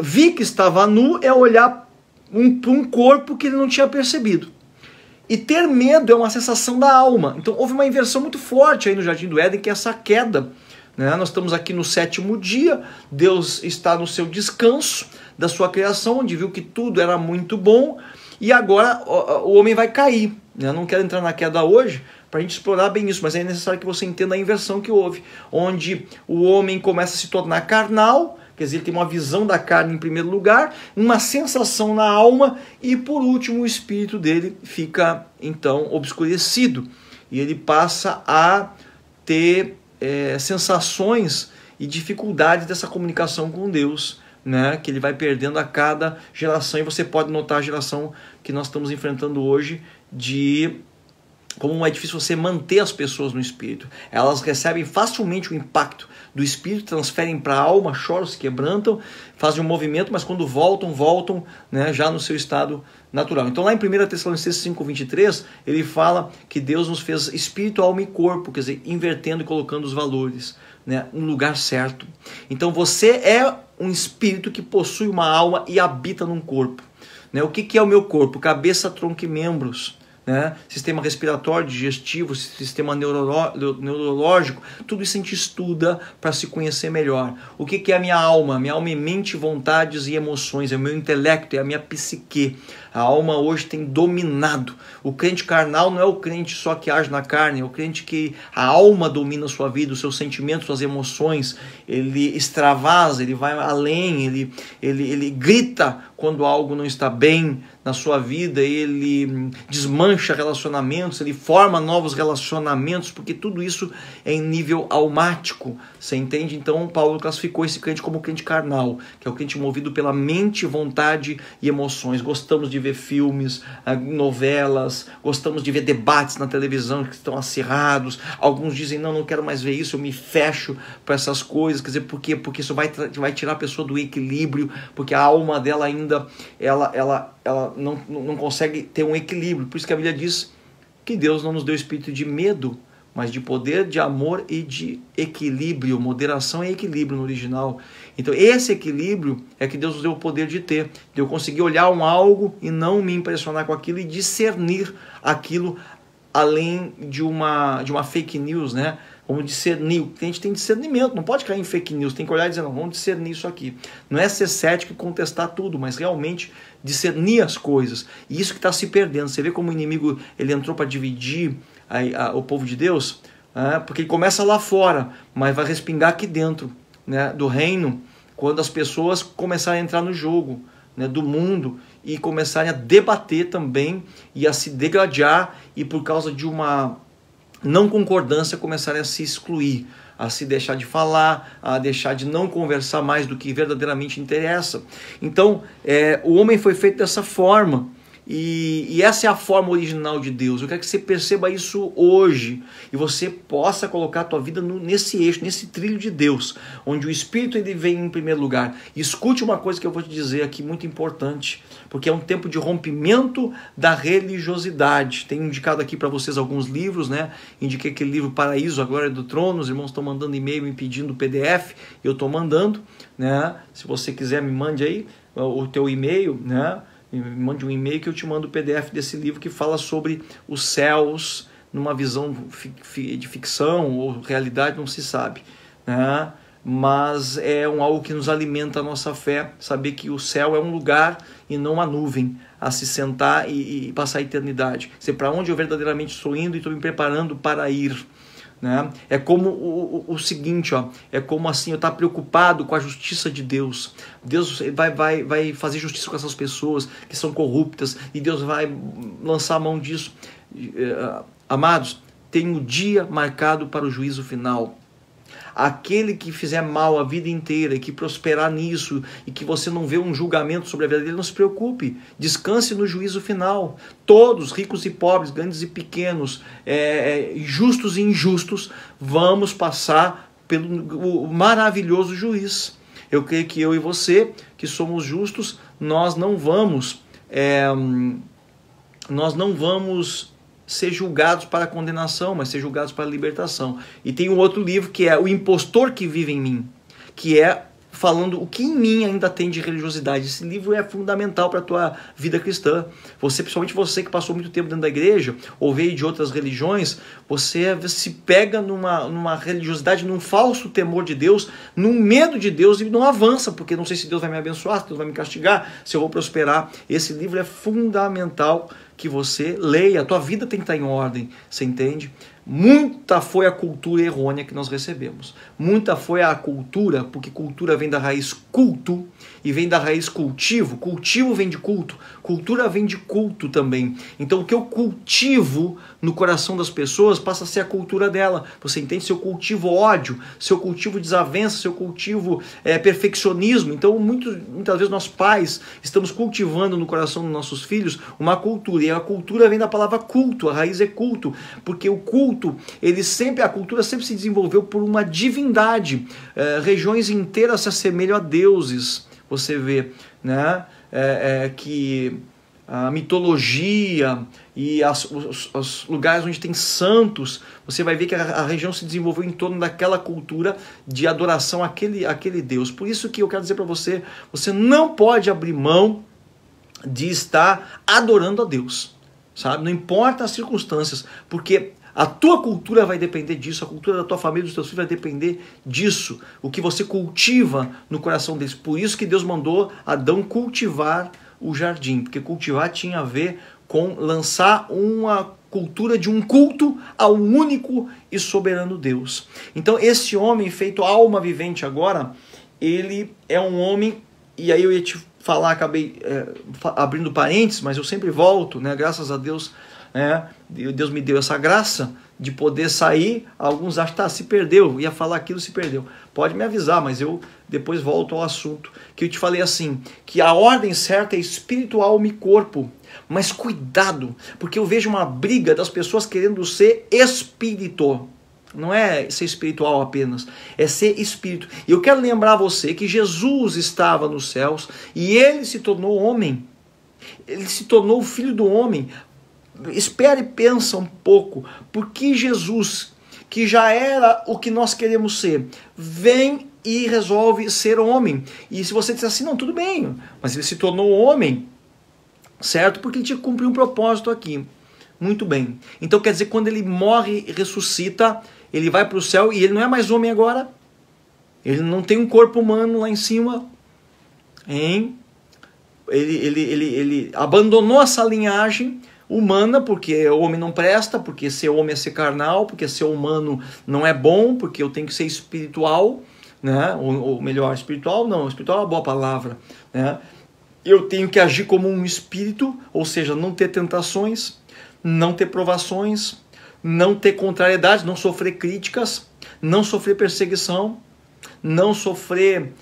vi que estava nu é olhar para um corpo que ele não tinha percebido. E ter medo é uma sensação da alma. Então houve uma inversão muito forte aí no Jardim do Éden, que é essa queda, né? Nós estamos aqui no 7º dia, Deus está no seu descanso da sua criação, onde viu que tudo era muito bom, e agora o homem vai cair, né? Eu não quero entrar na queda hoje para a gente explorar bem isso, mas é necessário que você entenda a inversão que houve, onde o homem começa a se tornar carnal, quer dizer, ele tem uma visão da carne em primeiro lugar, uma sensação na alma, e por último o espírito dele fica então obscurecido, e ele passa a ter sensações e dificuldades dessa comunicação com Deus, né, que ele vai perdendo a cada geração. E você pode notar a geração que nós estamos enfrentando hoje, de como é difícil você manter as pessoas no espírito. Elas recebem facilmente o impacto do espírito, transferem para a alma, choram, se quebrantam, fazem um movimento, mas quando voltam, né, já no seu estado natural. Então lá em 1 Tessalonicenses 5:23, ele fala que Deus nos fez espírito, alma e corpo, quer dizer, invertendo e colocando os valores, né, no lugar certo. Então você é um espírito que possui uma alma e habita num corpo, né? O que é o meu corpo? Cabeça, tronco e membros, né? Sistema respiratório, digestivo, sistema neurológico, tudo isso a gente estuda para se conhecer melhor. O que é a minha alma? Minha alma é mente, vontades e emoções, é o meu intelecto, é a minha psique. A alma hoje tem dominado. O crente carnal não é o crente só que age na carne, é o crente que a alma domina a sua vida, os seus sentimentos, suas emoções. Ele extravasa, ele vai além, ele grita quando algo não está bem na sua vida, ele desmancha relacionamentos, ele forma novos relacionamentos, porque tudo isso é em nível almático, você entende? Então Paulo classificou esse crente como crente carnal, que é o crente movido pela mente, vontade e emoções. Gostamos de ver filmes, novelas, gostamos de ver debates na televisão que estão acirrados. Alguns dizem: não quero mais ver isso, eu me fecho para essas coisas. Quer dizer, por quê? Porque isso vai tirar a pessoa do equilíbrio, porque a alma dela ainda ela não consegue ter um equilíbrio. Por isso que a Bíblia diz que Deus não nos deu espírito de medo, mas de poder, de amor e de equilíbrio. Moderação e equilíbrio no original. Então esse equilíbrio é que Deus nos deu o poder de ter, de eu conseguir olhar algo e não me impressionar com aquilo e discernir aquilo além de uma fake news, né? Vamos discernir. O cliente tem discernimento, não pode cair em fake news, tem que olhar e dizer: não, vamos discernir isso aqui. Não é ser cético e contestar tudo, mas realmente discernir as coisas. E isso que está se perdendo. Você vê como o inimigo ele entrou para dividir o povo de Deus, porque ele começa lá fora, mas vai respingar aqui dentro, né, do reino, quando as pessoas começarem a entrar no jogo, né, do mundo, e começarem a debater também e a se degradar, e por causa de uma não concordância começarem a se excluir, a se deixar de falar, a deixar de não conversar mais do que verdadeiramente interessa. Então o homem foi feito dessa forma. E essa é a forma original de Deus. Eu quero que você perceba isso hoje e você possa colocar a tua vida nesse eixo, nesse trilho de Deus, onde o Espírito ele vem em primeiro lugar. E escute uma coisa que eu vou te dizer aqui, muito importante, porque é um tempo de rompimento da religiosidade. Tenho indicado aqui para vocês alguns livros, né? Indiquei aquele livro Paraíso, a Glória do Trono. Os irmãos estão mandando e-mail me pedindo PDF, eu estou mandando, né? Se você quiser, me mande aí o teu e-mail, né? Me mande um e-mail que eu te mando o PDF desse livro que fala sobre os céus numa visão de ficção ou realidade, não se sabe, né? Mas é algo que nos alimenta a nossa fé, saber que o céu é um lugar e não uma nuvem a se sentar e passar a eternidade. Sei para onde eu verdadeiramente estou indo e estou me preparando para ir. Né? É como o seguinte, é como assim, eu estar preocupado com a justiça de Deus. Deus vai fazer justiça com essas pessoas que são corruptas, e Deus vai lançar a mão disso. Amados, tem um dia marcado para o juízo final. aquele que fizer mal a vida inteira e que prosperar nisso e que você não vê um julgamento sobre a vida dele, não se preocupe, descanse no juízo final. Todos, ricos e pobres, grandes e pequenos, justos e injustos, vamos passar pelo maravilhoso juiz. Eu creio que eu e você, que somos justos, nós não vamos ser julgados para condenação, mas ser julgados para libertação. E tem um outro livro que é O Impostor que Vive em Mim, que é falando o que em mim ainda tem de religiosidade. Esse livro é fundamental para a tua vida cristã. Principalmente você que passou muito tempo dentro da igreja, ou veio de outras religiões, você se pega numa religiosidade, num falso temor de Deus, num medo de Deus e não avança, porque não sei se Deus vai me abençoar, se Deus vai me castigar, se eu vou prosperar. Esse livro é fundamental que você leia. A tua vida tem que estar em ordem, você entende? Muita foi a cultura errônea que nós recebemos. Muita foi a cultura, porque cultura vem da raiz culto e vem da raiz cultivo. Cultivo vem de culto, cultura vem de culto também. Então o que eu cultivo no coração das pessoas passa a ser a cultura dela. Você entende? Se eu cultivo ódio, se eu cultivo desavença, se eu cultivo perfeccionismo, então muitas vezes nós pais estamos cultivando no coração dos nossos filhos uma cultura. E a cultura vem da palavra culto, a raiz é culto, porque o culto, a cultura sempre se desenvolveu por uma divindade. Regiões inteiras se assemelham a deuses. Você vê, né, que a mitologia e os lugares onde tem santos, você vai ver que a região se desenvolveu em torno daquela cultura de adoração àquele Deus. Por isso que eu quero dizer para você, você não pode abrir mão de estar adorando a Deus, sabe? Não importa as circunstâncias, porque a tua cultura vai depender disso, a cultura da tua família, dos teus filhos vai depender disso, o que você cultiva no coração deles. Por isso que Deus mandou Adão cultivar o jardim, porque cultivar tinha a ver com lançar uma cultura de um culto ao único e soberano Deus. Então esse homem feito alma vivente agora, ele é um homem, e aí eu ia te falar, acabei abrindo parênteses, mas eu sempre volto, né? Graças a Deus, Deus me deu essa graça de poder sair. Alguns acham que se perdeu, ia falar aquilo, se perdeu. Pode me avisar, mas eu depois volto ao assunto. Que eu te falei assim, que a ordem certa é espírito, alma e corpo. Mas cuidado, porque eu vejo uma briga das pessoas querendo ser espírito. Não é ser espiritual apenas, é ser espírito. E eu quero lembrar você que Jesus estava nos céus e ele se tornou homem. Ele se tornou o filho do homem. Espera e pensa um pouco, porque Jesus, que já era o que nós queremos ser, vem e resolve ser homem. E se você disser assim, não, tudo bem, mas ele se tornou homem, certo? Porque ele tinha que cumprir um propósito aqui. Muito bem. Então quer dizer, quando ele morre e ressuscita, ele vai para o céu e ele não é mais homem agora. Ele não tem um corpo humano lá em cima. Ele abandonou essa linhagem humana, porque o homem não presta, porque ser homem é ser carnal, porque ser humano não é bom, porque eu tenho que ser espiritual, né? Ou melhor, espiritual não, espiritual é uma boa palavra, né? Eu tenho que agir como um espírito, ou seja, não ter tentações, não ter provações, não ter contrariedades, não sofrer críticas, não sofrer perseguição, não sofrer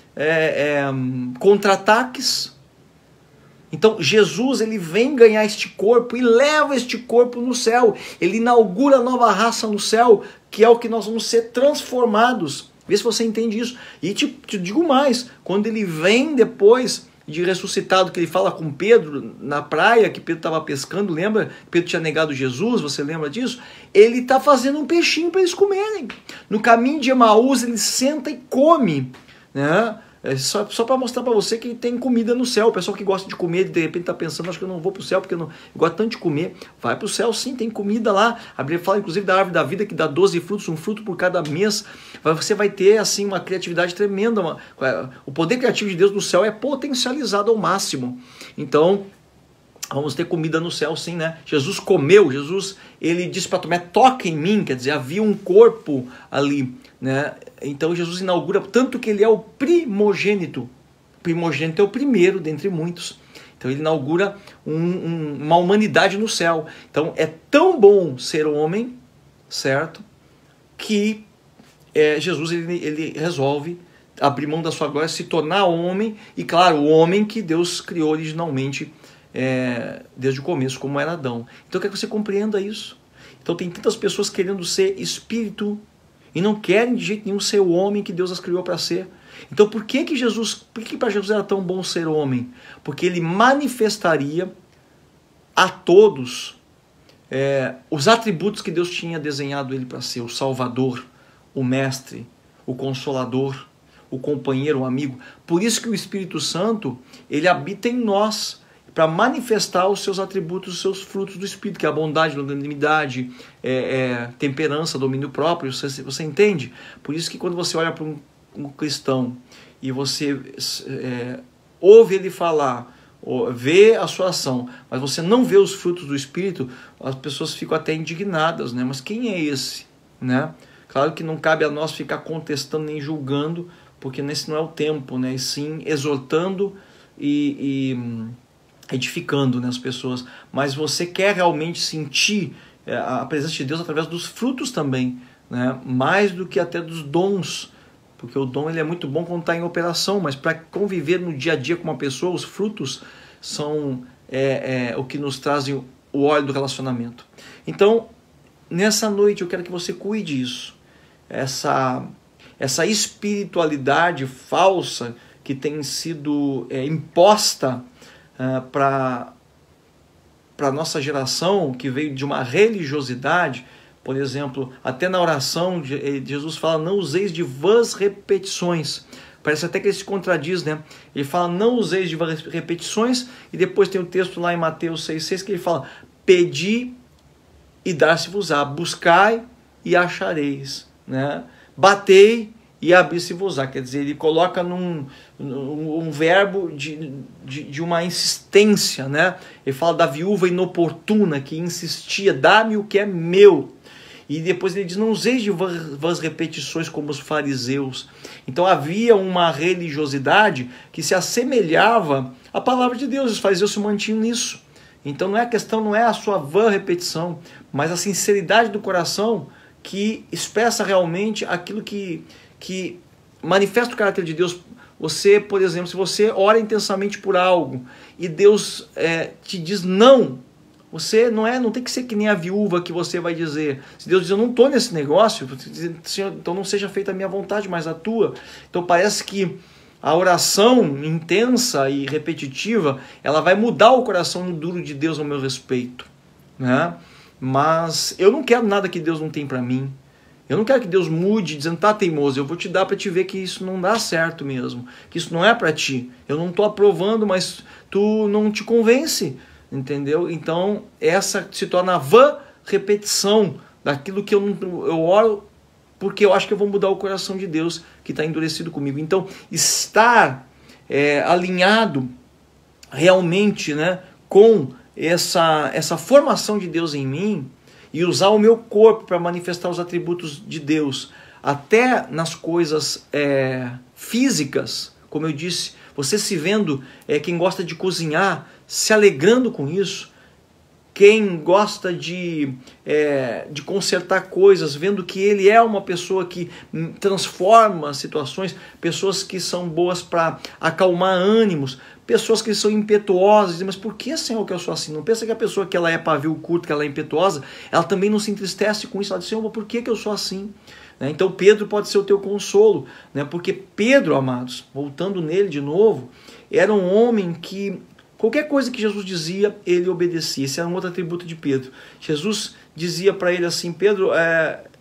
contra-ataques. Então Jesus, ele vem ganhar este corpo e leva este corpo no céu. Ele inaugura a nova raça no céu, que é o que nós vamos ser transformados. Vê se você entende isso. E te digo mais, quando ele vem depois de ressuscitado, que ele fala com Pedro na praia, que Pedro estava pescando, lembra? Pedro tinha negado Jesus, você lembra disso? Ele está fazendo um peixinho para eles comerem. No caminho de Emaús, ele senta e come, né? Só para mostrar para você que tem comida no céu. O pessoal que gosta de comer, de repente está pensando, acho que eu não vou para o céu porque eu gosto tanto de comer. Vai para o céu sim, tem comida lá. A Bíblia fala inclusive da árvore da vida, que dá 12 frutos, um fruto por cada mês. Você vai ter assim uma criatividade tremenda. O poder criativo de Deus no céu é potencializado ao máximo. Então vamos ter comida no céu sim, né? Jesus comeu, ele disse para Tomé, toca em mim, quer dizer, havia um corpo ali, né? Então Jesus inaugura, tanto que ele é o primogênito. O primogênito é o primeiro dentre muitos. Então ele inaugura uma humanidade no céu. Então é tão bom ser homem, certo? Que Jesus ele resolve abrir mão da sua glória, se tornar homem, e claro, o homem que Deus criou originalmente desde o começo, como era Adão. Então eu quero que você compreenda isso. Então tem tantas pessoas querendo ser espírito e não querem de jeito nenhum ser o homem que Deus as criou para ser. Então por que para Jesus era tão bom ser homem? Porque ele manifestaria a todos os atributos que Deus tinha desenhado ele para ser: o Salvador, o Mestre, o Consolador, o companheiro, o amigo. Por isso que o Espírito Santo, ele habita em nós, para manifestar os seus atributos, os seus frutos do Espírito, que é a bondade, longanimidade, temperança, domínio próprio. Você entende? Por isso que quando você olha para um cristão e você ouve ele falar, vê a sua ação, mas você não vê os frutos do Espírito, as pessoas ficam até indignadas, né? Mas quem é esse? Né? Claro que não cabe a nós ficar contestando nem julgando, porque nesse não é o tempo, né? E sim exortando e edificando, né, as pessoas. Mas você quer realmente sentir a presença de Deus através dos frutos também, né? Mais do que até dos dons, porque o dom ele é muito bom quando está em operação, mas para conviver no dia a dia com uma pessoa, os frutos são o que nos trazem o óleo do relacionamento. Então, nessa noite eu quero que você cuide disso. Essa espiritualidade falsa que tem sido imposta para a nossa geração, que veio de uma religiosidade. Por exemplo, até na oração Jesus fala: não useis de vãs repetições. Parece até que ele se contradiz, né? Ele fala: não useis de vãs repetições, e depois tem o texto lá em Mateus 6,6 que ele fala: pedi e dar-se-vos-á, buscai e achareis, né? Batei e abrir-se-vos-á. Quer dizer, ele coloca um verbo de uma insistência, né? Ele fala da viúva inoportuna que insistia: dá-me o que é meu. E depois ele diz: não useis de vãs repetições como os fariseus. Então havia uma religiosidade que se assemelhava à palavra de Deus. Os fariseus se mantinham nisso. Então a questão não é a sua vã repetição, mas a sinceridade do coração que expressa realmente aquilo que manifesta o caráter de Deus. Você, por exemplo, se você ora intensamente por algo e Deus te diz não, você não tem que ser que nem a viúva que você vai dizer. Se Deus diz: eu não estou nesse negócio, então não seja feita a minha vontade, mas a tua. Então parece que a oração intensa e repetitiva, ela vai mudar o coração duro de Deus ao meu respeito, né? Mas eu não quero nada que Deus não tem para mim. Eu não quero que Deus mude dizendo: tá, teimoso, eu vou te dar para te ver que isso não dá certo mesmo, que isso não é para ti. Eu não estou aprovando, mas tu não te convence, entendeu? Então essa se torna a vã repetição daquilo que eu oro, porque eu acho que eu vou mudar o coração de Deus que está endurecido comigo. Então estar alinhado realmente, né, com essa formação de Deus em mim, e usar o meu corpo para manifestar os atributos de Deus, até nas coisas físicas, como eu disse, você se vendo, quem gosta de cozinhar, se alegrando com isso, quem gosta de consertar coisas, vendo que ele é uma pessoa que transforma situações, pessoas que são boas para acalmar ânimos, pessoas que são impetuosas. Mas por que, Senhor, que eu sou assim? Não pensa que a pessoa que ela é pavio curto, que ela é impetuosa, ela também não se entristece com isso. Ela diz: Senhor, por que eu sou assim? Então Pedro pode ser o teu consolo, né? Porque Pedro, amados, voltando nele de novo, era um homem que qualquer coisa que Jesus dizia, ele obedecia. Esse era um outro atributo de Pedro. Jesus dizia para ele assim: Pedro,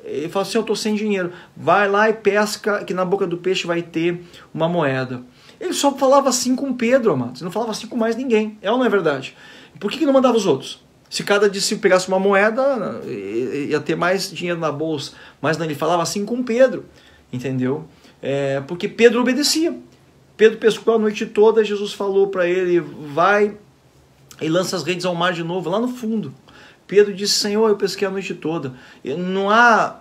ele fala assim: eu estou sem dinheiro, vai lá e pesca, que na boca do peixe vai ter uma moeda. Ele só falava assim com Pedro, amados. Ele não falava assim com mais ninguém. É ou não é verdade? Por que não mandava os outros? Se cada discípulo pegasse uma moeda, ia ter mais dinheiro na bolsa. Mas não, ele falava assim com Pedro. Entendeu? Porque Pedro obedecia. Pedro pescou a noite toda. Jesus falou para ele: vai e lança as redes ao mar de novo, lá no fundo. Pedro disse: Senhor, eu pesquei a noite toda. Não há,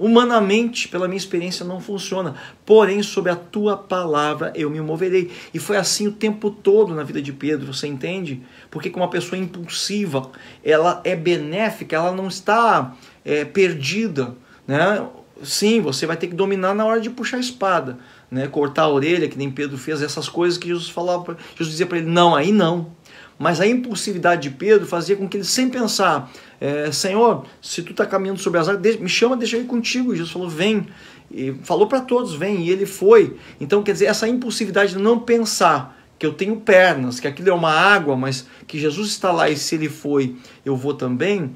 humanamente, pela minha experiência, não funciona. Porém, sob a tua palavra eu me moverei. E foi assim o tempo todo na vida de Pedro, você entende? Porque como uma pessoa impulsiva, ela é benéfica, ela não está perdida, né? sim, você vai ter que dominar na hora de puxar a espada, né? Cortar a orelha, que nem Pedro fez, essas coisas que Jesus falava, Jesus dizia para ele, não, aí não. Mas a impulsividade de Pedro fazia com que ele sempre pensar, Senhor, se tu está caminhando sobre as águas, me chama, deixa eu ir contigo. E Jesus falou, vem. E falou para todos, vem. E ele foi. Então, quer dizer, essa impulsividade de não pensar que eu tenho pernas, que aquilo é uma água, mas que Jesus está lá e se ele foi, eu vou também.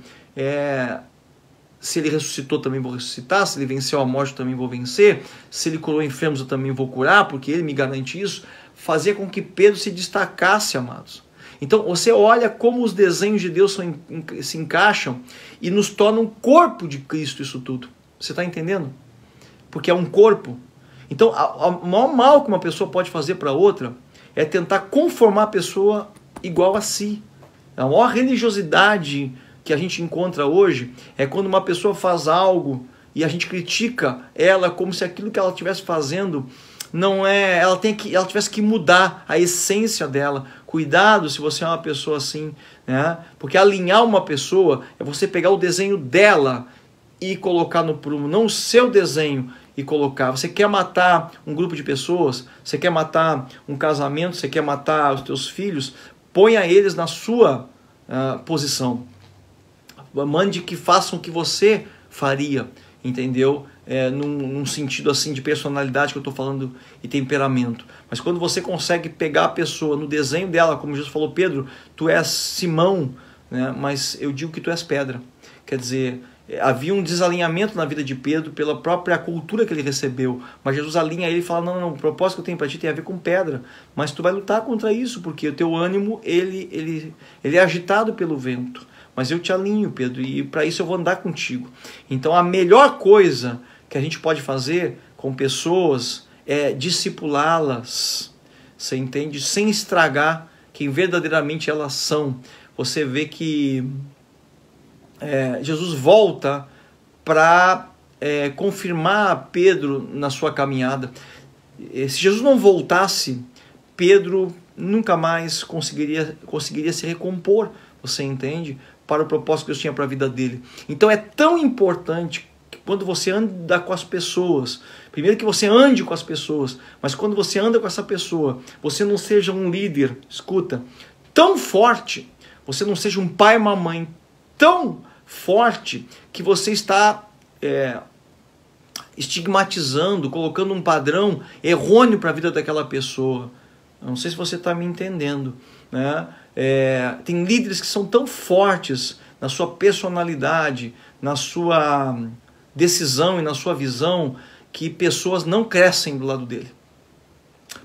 Se ele ressuscitou, também vou ressuscitar. Se ele venceu a morte, eu também vou vencer. Se ele curou enfermos, eu também vou curar, porque ele me garante isso. Fazia com que Pedro se destacasse, amados. Então, você olha como os desenhos de Deus se encaixam e nos tornam um corpo de Cristo, isso tudo. Você está entendendo? Porque é um corpo. Então, o maior mal que uma pessoa pode fazer para outra é tentar conformar a pessoa igual a si. A maior religiosidade que a gente encontra hoje é quando uma pessoa faz algo e a gente critica ela como se aquilo que ela estivesse fazendo não é, ela tivesse que mudar a essência dela. Cuidado se você é uma pessoa assim, né? Porque alinhar uma pessoa é você pegar o desenho dela e colocar no prumo, não o seu desenho e colocar. Você quer matar um grupo de pessoas, você quer matar um casamento, você quer matar os teus filhos, ponha eles na sua posição. Mande que façam o que você faria, entendeu? Num sentido assim de personalidade que eu estou falando e temperamento. Mas quando você consegue pegar a pessoa no desenho dela, como Jesus falou, Pedro, tu és Simão, né? Mas eu digo que tu és pedra. Quer dizer, havia um desalinhamento na vida de Pedro pela própria cultura que ele recebeu. Mas Jesus alinha ele e fala, não, o propósito que eu tenho para ti tem a ver com pedra. Mas tu vai lutar contra isso, porque o teu ânimo ele é agitado pelo vento. Mas eu te alinho, Pedro, e para isso eu vou andar contigo. Então a melhor coisa que a gente pode fazer com pessoas é discipulá-las, você entende? Sem estragar quem verdadeiramente elas são. Você vê que Jesus volta para confirmar Pedro na sua caminhada. Se Jesus não voltasse, Pedro nunca mais conseguiria se recompor, você entende? Para o propósito que Deus tinha para a vida dele. Então é tão importante que quando você anda com as pessoas, primeiro que você ande com as pessoas, mas quando você anda com essa pessoa, você não seja um líder, escuta, tão forte, você não seja um pai e uma mãe tão forte que você está estigmatizando, colocando um padrão errôneo para a vida daquela pessoa. Eu não sei se você está me entendendo, né? Tem líderes que são tão fortes na sua personalidade, na sua decisão e na sua visão, que pessoas não crescem do lado dele.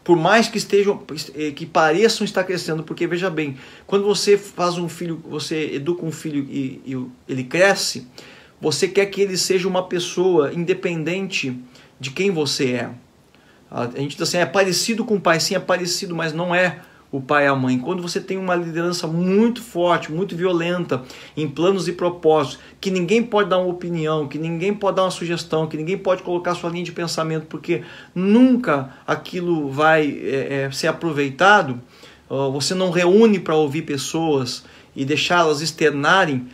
Por mais que pareçam estar crescendo, porque veja bem, quando você faz um filho, você educa um filho e ele cresce, você quer que ele seja uma pessoa independente de quem você é. A gente diz assim, é parecido com o pai, sim, é parecido, mas não é o pai e a mãe. Quando você tem uma liderança muito forte, muito violenta, em planos e propósitos, que ninguém pode dar uma opinião, que ninguém pode dar uma sugestão, que ninguém pode colocar sua linha de pensamento, porque nunca aquilo vai ser aproveitado, você não reúne para ouvir pessoas e deixá-las externarem,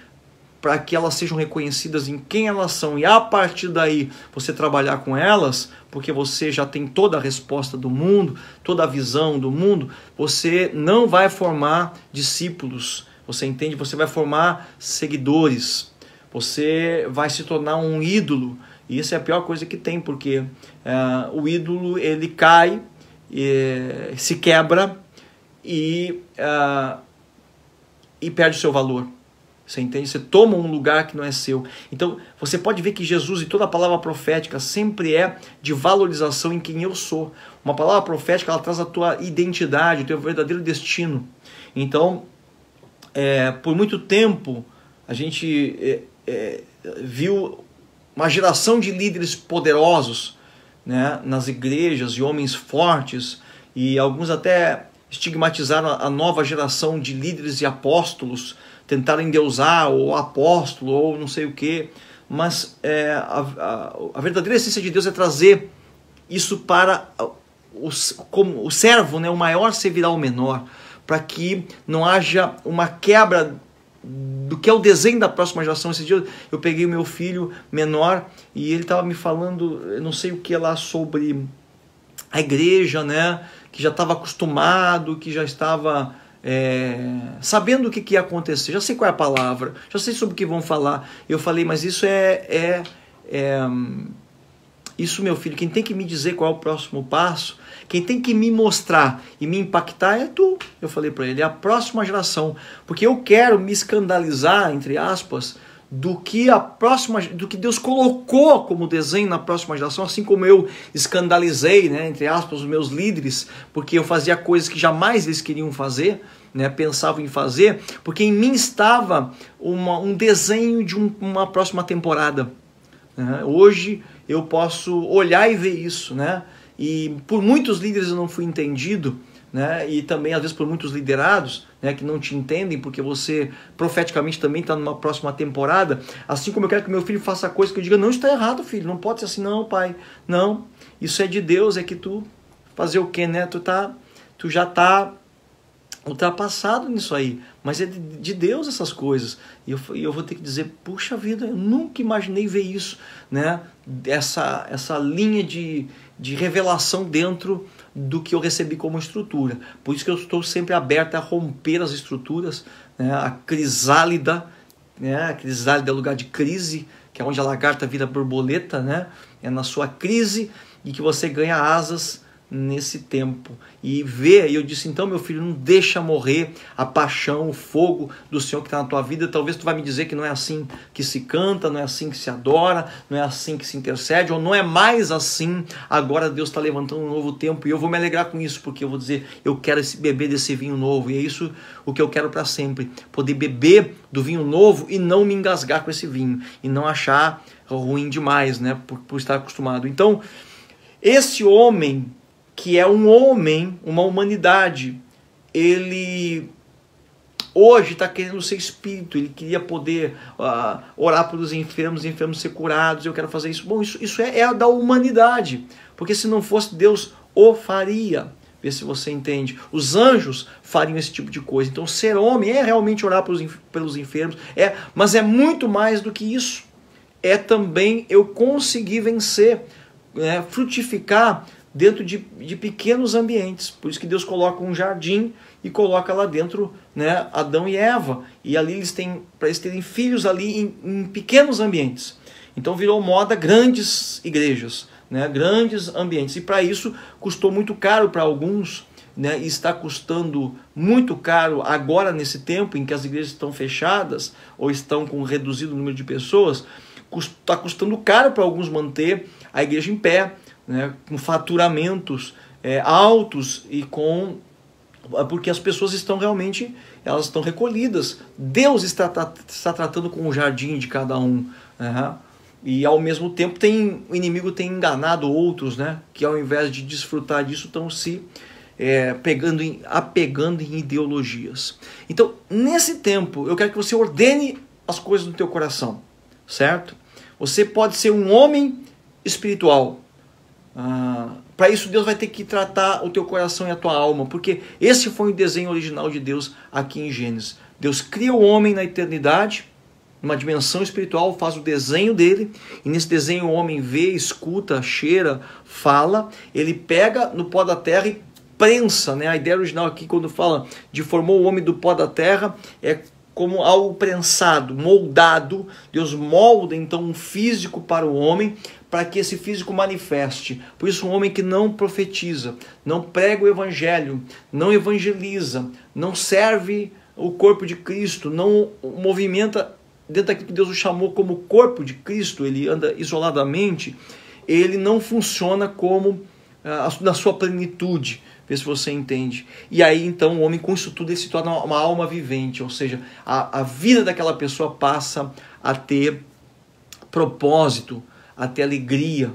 para que elas sejam reconhecidas em quem elas são, e a partir daí você trabalhar com elas, porque você já tem toda a resposta do mundo, toda a visão do mundo, você não vai formar discípulos, você entende? Você vai formar seguidores, você vai se tornar um ídolo, e isso é a pior coisa que tem, porque o ídolo ele cai, se quebra e perde o seu valor. Você entende? Você toma um lugar que não é seu. Então, você pode ver que Jesus e toda a palavra profética sempre é de valorização em quem eu sou. Uma palavra profética, ela traz a tua identidade, o teu verdadeiro destino. Então, por muito tempo, a gente viu uma geração de líderes poderosos, né, nas igrejas, e homens fortes, e alguns até estigmatizaram a nova geração de líderes e apóstolos, tentaram endeusar o apóstolo ou não sei o que, mas a verdadeira essência de Deus é trazer isso para como o servo, né, o maior servirá ao menor, para que não haja uma quebra do que é o desenho da próxima geração. Esse dia eu peguei o meu filho menor e ele estava me falando, eu não sei o que lá, sobre a igreja, né? Que já estava acostumado, que já estava sabendo o que ia acontecer, já sei qual é a palavra, já sei sobre o que vão falar. Eu falei, mas isso isso, meu filho, quem tem que me dizer qual é o próximo passo, quem tem que me mostrar e me impactar é tu. Eu falei para ele, é a próxima geração, porque eu quero me escandalizar, entre aspas, do que Deus colocou como desenho na próxima geração, assim como eu escandalizei, né, entre aspas, os meus líderes, porque eu fazia coisas que jamais eles queriam fazer, né, pensavam em fazer, porque em mim estava um desenho de uma próxima temporada. Hoje eu posso olhar e ver isso, né? E por muitos líderes eu não fui entendido, né? E também às vezes por muitos liderados, né, que não te entendem, porque você profeticamente também está numa próxima temporada. Assim como eu quero que meu filho faça coisa que eu diga, não, está errado, filho, não pode ser assim, não, pai, não, isso é de Deus, é que tu fazer o quê, né? Tu já está ultrapassado nisso aí, mas é de Deus essas coisas, e eu vou ter que dizer, puxa vida, eu nunca imaginei ver isso, né? Essa linha de revelação dentro do que eu recebi como estrutura. Por isso que eu estou sempre aberto a romper as estruturas, né? A crisálida, né? A crisálida é lugar de crise, que é onde a lagarta vira borboleta, né? É na sua crise e que você ganha asas nesse tempo. E eu disse, então, meu filho, não deixa morrer a paixão, o fogo do Senhor que está na tua vida. Talvez tu vai me dizer que não é assim que se canta, não é assim que se adora, não é assim que se intercede, ou não é mais assim. Agora Deus está levantando um novo tempo e eu vou me alegrar com isso, porque eu vou dizer, eu quero beber desse vinho novo, e é isso o que eu quero para sempre, poder beber do vinho novo e não me engasgar com esse vinho, e não achar ruim demais, né, por estar acostumado. Então, esse homem, que é um homem, uma humanidade, ele hoje está querendo ser espírito, ele queria poder orar pelos enfermos ser curados, eu quero fazer isso. Bom, isso é da humanidade, porque se não fosse Deus, o faria. Vê se você entende. Os anjos fariam esse tipo de coisa. Então ser homem é realmente orar pelos enfermos, mas é muito mais do que isso. É também eu conseguir vencer, frutificar dentro de pequenos ambientes. Por isso que Deus coloca um jardim e coloca lá dentro, né, Adão e Eva. E ali para eles terem filhos ali em pequenos ambientes. Então virou moda grandes igrejas, né, grandes ambientes. E para isso custou muito caro para alguns, né, e está custando muito caro agora nesse tempo em que as igrejas estão fechadas ou estão com reduzido número de pessoas. Está custando caro para alguns manter a igreja em pé, né, com faturamentos altos e porque as pessoas estão realmente, elas estão recolhidas. Deus está tratando com o jardim de cada um, né? E ao mesmo tempo o inimigo tem enganado outros, né, que ao invés de desfrutar disso estão se apegando em ideologias. Então, nesse tempo, eu quero que você ordene as coisas do teu coração, certo? Você pode ser um homem espiritual. Para isso Deus vai ter que tratar o teu coração e a tua alma, porque esse foi o desenho original de Deus aqui em Gênesis. Deus cria o homem na eternidade, numa dimensão espiritual, faz o desenho dele, e nesse desenho o homem vê, escuta, cheira, fala, ele pega no pó da terra e prensa, né? A ideia original aqui, quando fala de formou o homem do pó da terra, é como algo prensado, moldado. Deus molda então um físico para o homem, para que esse físico manifeste. Por isso um homem que não profetiza, não prega o evangelho, não evangeliza, não serve o corpo de Cristo, não movimenta dentro daquilo que Deus o chamou como corpo de Cristo, ele anda isoladamente, ele não funciona como na sua plenitude. Vê se você entende. E aí então o homem com isso tudo ele se torna uma alma vivente, ou seja, a vida daquela pessoa passa a ter propósito, a ter alegria,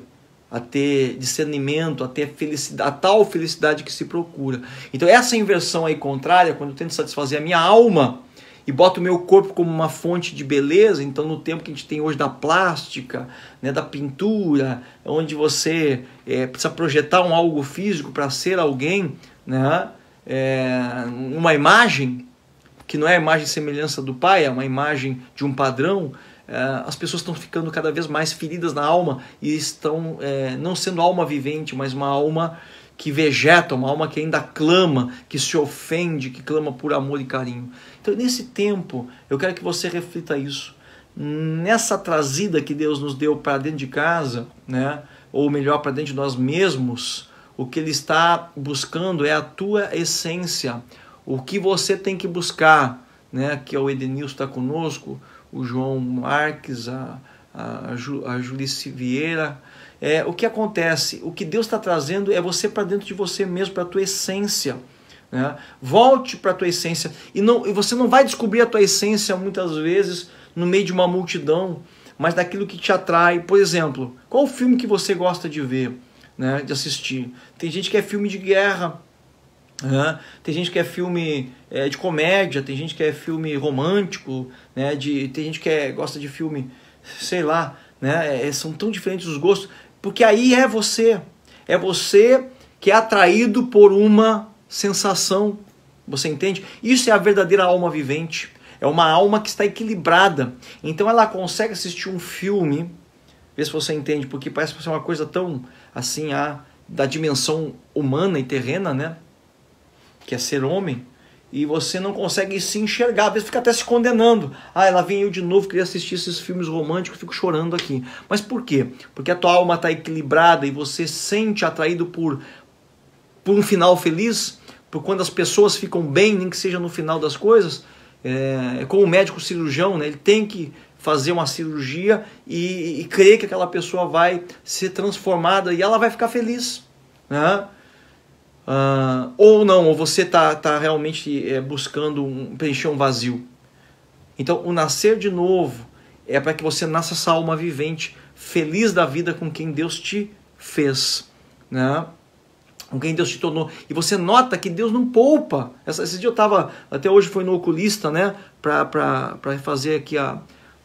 a ter discernimento, a ter felicidade, a tal felicidade que se procura. Então essa inversão aí contrária, quando eu tento satisfazer a minha alma e boto o meu corpo como uma fonte de beleza, então no tempo que a gente tem hoje da plástica, né, da pintura, onde você precisa projetar algo físico para ser alguém, né, uma imagem, que não é a imagem e semelhança do Pai, é uma imagem de um padrão, as pessoas estão ficando cada vez mais feridas na alma e estão não sendo alma vivente, mas uma alma que vegeta, uma alma que ainda clama, que se ofende, que clama por amor e carinho. Então, nesse tempo, eu quero que você reflita isso. Nessa trazida que Deus nos deu para dentro de casa, né? Ou melhor, para dentro de nós mesmos, o que Ele está buscando é a tua essência. O que você tem que buscar, né? Que é o Edenilson está conosco, o João Marques, a Julice Vieira. O que acontece? O que Deus está trazendo é você para dentro de você mesmo, para a tua essência. Né? Volte para a tua essência. E você não vai descobrir a tua essência muitas vezes no meio de uma multidão, mas daquilo que te atrai. Por exemplo, qual o filme que você gosta de ver, né? De assistir? Tem gente que é filme de guerra, né? Tem gente que é filme de comédia, tem gente que é filme romântico, né? Tem gente que gosta de filme, sei lá, né? São tão diferentes os gostos, porque aí é você que é atraído por uma sensação, você entende? Isso é a verdadeira alma vivente, é uma alma que está equilibrada, então ela consegue assistir um filme, vê se você entende, porque parece ser uma coisa tão assim, da dimensão humana e terrena, né? Que é ser homem, e você não consegue se enxergar, às vezes fica até se condenando. Ela vem eu de novo, queria assistir esses filmes românticos, fico chorando aqui. Mas por quê? Porque a tua alma está equilibrada e você sente atraído por um final feliz, por quando as pessoas ficam bem, nem que seja no final das coisas. Como o médico cirurgião, né? Ele tem que fazer uma cirurgia e crer que aquela pessoa vai ser transformada e ela vai ficar feliz, né? Ou não, ou você está realmente buscando preencher um vazio. Então, o nascer de novo é para que você nasça essa alma vivente, feliz da vida com quem Deus te fez, né? Com quem Deus te tornou. E você nota que Deus não poupa. Esse dia eu estava, até hoje foi no oculista, né? Para fazer aqui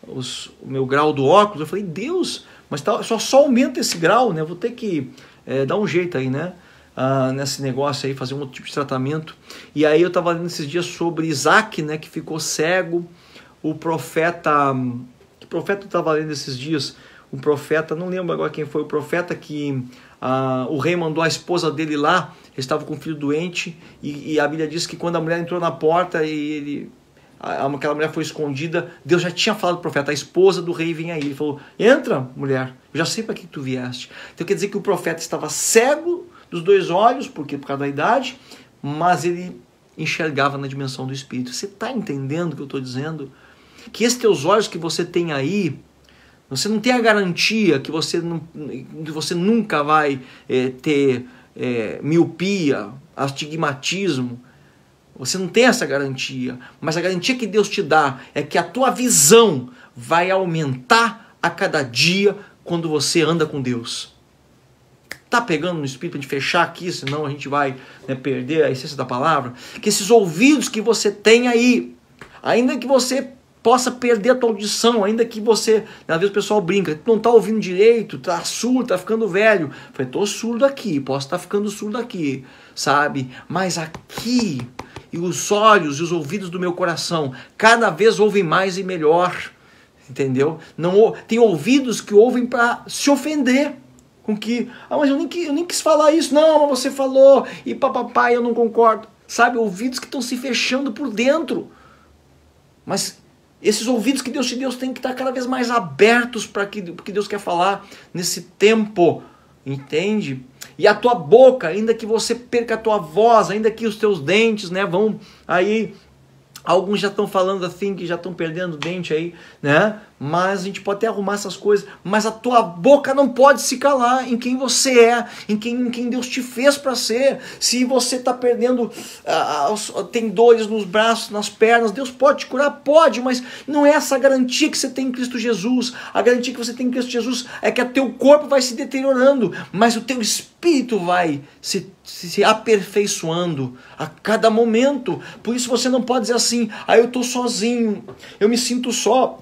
o meu grau do óculos. Eu falei, Deus, mas só aumenta esse grau, né? Eu vou ter que dar um jeito aí, né? Nesse negócio aí, fazer um outro tipo de tratamento. E aí eu estava lendo esses dias sobre Isaac, né, que ficou cego. O profeta, que profeta eu estava lendo esses dias? O profeta, não lembro agora quem foi, o profeta que o rei mandou a esposa dele lá, ele estava com um filho doente, e a Bíblia diz que quando a mulher entrou na porta e aquela mulher foi escondida, Deus já tinha falado pro profeta, a esposa do rei vem aí. Ele falou, entra mulher, eu já sei para que tu vieste. Então quer dizer que o profeta estava cego dos dois olhos, por causa da idade, mas ele enxergava na dimensão do Espírito. Você está entendendo o que eu estou dizendo? Que esses teus olhos que você tem aí, você não tem a garantia que você nunca vai ter miopia, astigmatismo. Você não tem essa garantia, mas a garantia que Deus te dá é que a tua visão vai aumentar a cada dia quando você anda com Deus. Tá pegando no espírito de fechar aqui, senão a gente vai perder a essência da palavra? Que esses ouvidos que você tem aí, ainda que você possa perder a tua audição, ainda que você, às vezes o pessoal brinca, tu não tá ouvindo direito, tá surdo, tá ficando velho. Eu falei, tô surdo aqui, posso estar ficando surdo aqui, sabe? Mas aqui, e os olhos e os ouvidos do meu coração, cada vez ouvem mais e melhor, entendeu? Não, tem ouvidos que ouvem para se ofender. Com que, mas eu nem quis falar isso, não, mas você falou, e papapá, eu não concordo. Sabe, ouvidos que estão se fechando por dentro. Mas esses ouvidos que Deus te deu têm que estar cada vez mais abertos para porque Deus quer falar nesse tempo, entende? E a tua boca, ainda que você perca a tua voz, ainda que os teus dentes, né, vão aí, alguns já estão falando assim, que já estão perdendo dente aí, né? Mas a gente pode até arrumar essas coisas, mas a tua boca não pode se calar em quem você é, em quem Deus te fez para ser. Se você está perdendo, tem dores nos braços, nas pernas, Deus pode te curar? Pode, mas não é essa a garantia que você tem em Cristo Jesus. A garantia que você tem em Cristo Jesus é que o teu corpo vai se deteriorando, mas o teu espírito vai se aperfeiçoando a cada momento. Por isso você não pode dizer assim, eu estou sozinho, eu me sinto só.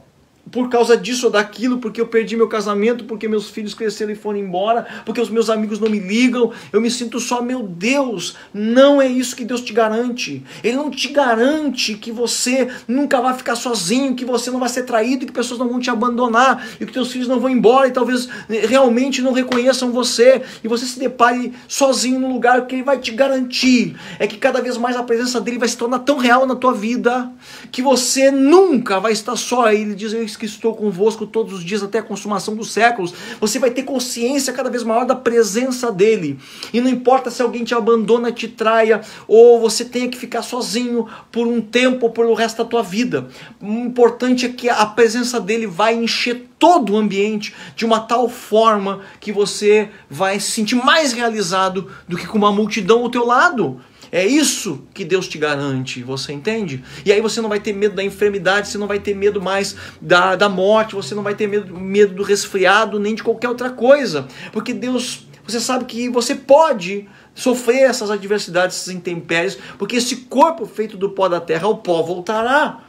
por causa disso ou daquilo, porque eu perdi meu casamento, porque meus filhos cresceram e foram embora, porque os meus amigos não me ligam, eu me sinto só. Meu Deus, não é isso que Deus te garante. Ele não te garante que você nunca vai ficar sozinho, que você não vai ser traído, que pessoas não vão te abandonar, e que teus filhos não vão embora, e talvez realmente não reconheçam você, e você se depare sozinho no lugar. O que Ele vai te garantir é que cada vez mais a presença dele vai se tornar tão real na tua vida, que você nunca vai estar só. Ele diz: eu que estou convosco todos os dias até a consumação dos séculos. Você vai ter consciência cada vez maior da presença dele, e não importa se alguém te abandona, te traia, ou você tenha que ficar sozinho por um tempo ou pelo resto da tua vida. O importante é que a presença dele vai encher todo o ambiente de uma tal forma que você vai se sentir mais realizado do que com uma multidão ao teu lado. É isso que Deus te garante, você entende? E aí você não vai ter medo da enfermidade, você não vai ter medo mais da morte, você não vai ter medo do resfriado, nem de qualquer outra coisa. Porque Deus, você sabe que você pode sofrer essas adversidades, essas intempéries, porque esse corpo feito do pó da terra, ao pó voltará.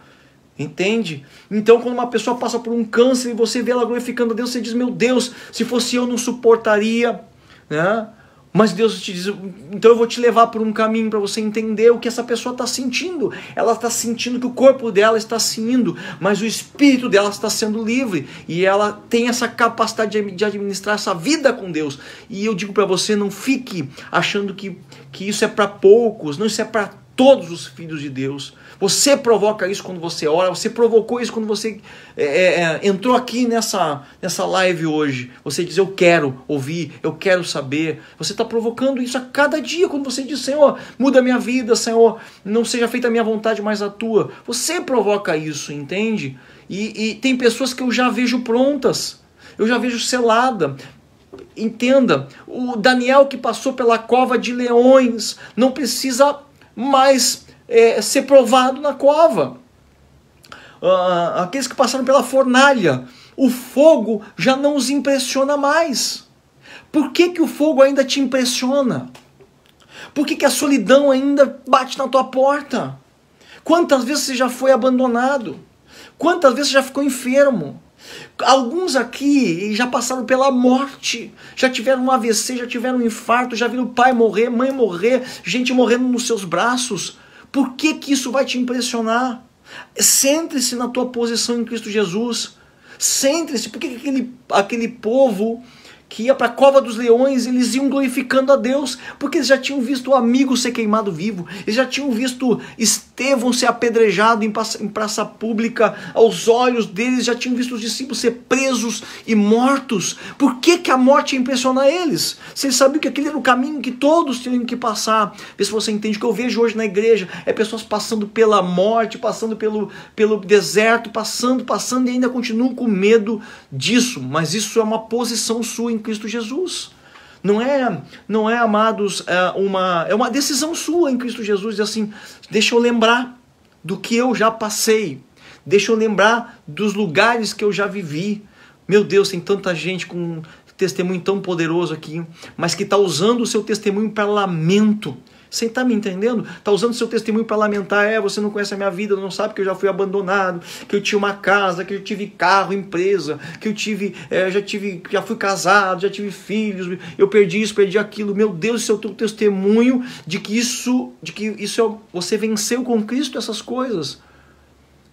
Entende? Então, quando uma pessoa passa por um câncer e você vê ela glorificando a Deus, você diz: meu Deus, se fosse eu não suportaria, né? Mas Deus te diz: então eu vou te levar por um caminho para você entender o que essa pessoa está sentindo. Ela está sentindo que o corpo dela está se indo, mas o espírito dela está sendo livre, e ela tem essa capacidade de administrar essa vida com Deus. E eu digo para você, não fique achando que isso é para poucos. Não, isso é para todos os filhos de Deus. Você provoca isso quando você ora, você provocou isso quando você entrou aqui nessa live hoje. Você diz: eu quero ouvir, eu quero saber. Você está provocando isso a cada dia quando você diz: Senhor, muda a minha vida, Senhor, não seja feita a minha vontade, mas a tua. Você provoca isso, entende? E tem pessoas que eu já vejo prontas, eu já vejo selada. Entenda, o Daniel que passou pela cova de leões não precisa mais ser provado na cova. Aqueles que passaram pela fornalha, o fogo já não os impressiona mais. Por que o fogo ainda te impressiona? Por que a solidão ainda bate na tua porta? Quantas vezes você já foi abandonado? Quantas vezes você já ficou enfermo? Alguns aqui já passaram pela morte, já tiveram um AVC, já tiveram um infarto, já viram pai morrer, mãe morrer, gente morrendo nos seus braços. Por que isso vai te impressionar? Centre-se na tua posição em Cristo Jesus. Centre-se. Por que aquele povo que ia para a cova dos leões, eles iam glorificando a Deus? Porque eles já tinham visto o amigo ser queimado vivo, eles já tinham visto Estevão ser apedrejado em praça pública, aos olhos deles, já tinham visto os discípulos ser presos e mortos. Por que a morte ia impressionar eles? Se eles sabiam que aquele era o caminho que todos tinham que passar. Vê se você entende. O que eu vejo hoje na igreja é pessoas passando pela morte, passando pelo deserto, passando e ainda continuam com medo disso. Mas isso é uma posição sua em Cristo Jesus. Não é, amados, é uma decisão sua em Cristo Jesus, de assim: deixa eu lembrar do que eu já passei, deixa eu lembrar dos lugares que eu já vivi. Meu Deus, tem tanta gente com um testemunho tão poderoso aqui, mas que está usando o seu testemunho para lamento. Você está me entendendo? Está usando o seu testemunho para lamentar. Você não conhece a minha vida, não sabe que eu já fui abandonado, que eu tinha uma casa, que eu tive carro, empresa, que eu já fui casado, já tive filhos, eu perdi isso, perdi aquilo. Meu Deus, esse é o teu testemunho de que isso você venceu com Cristo essas coisas.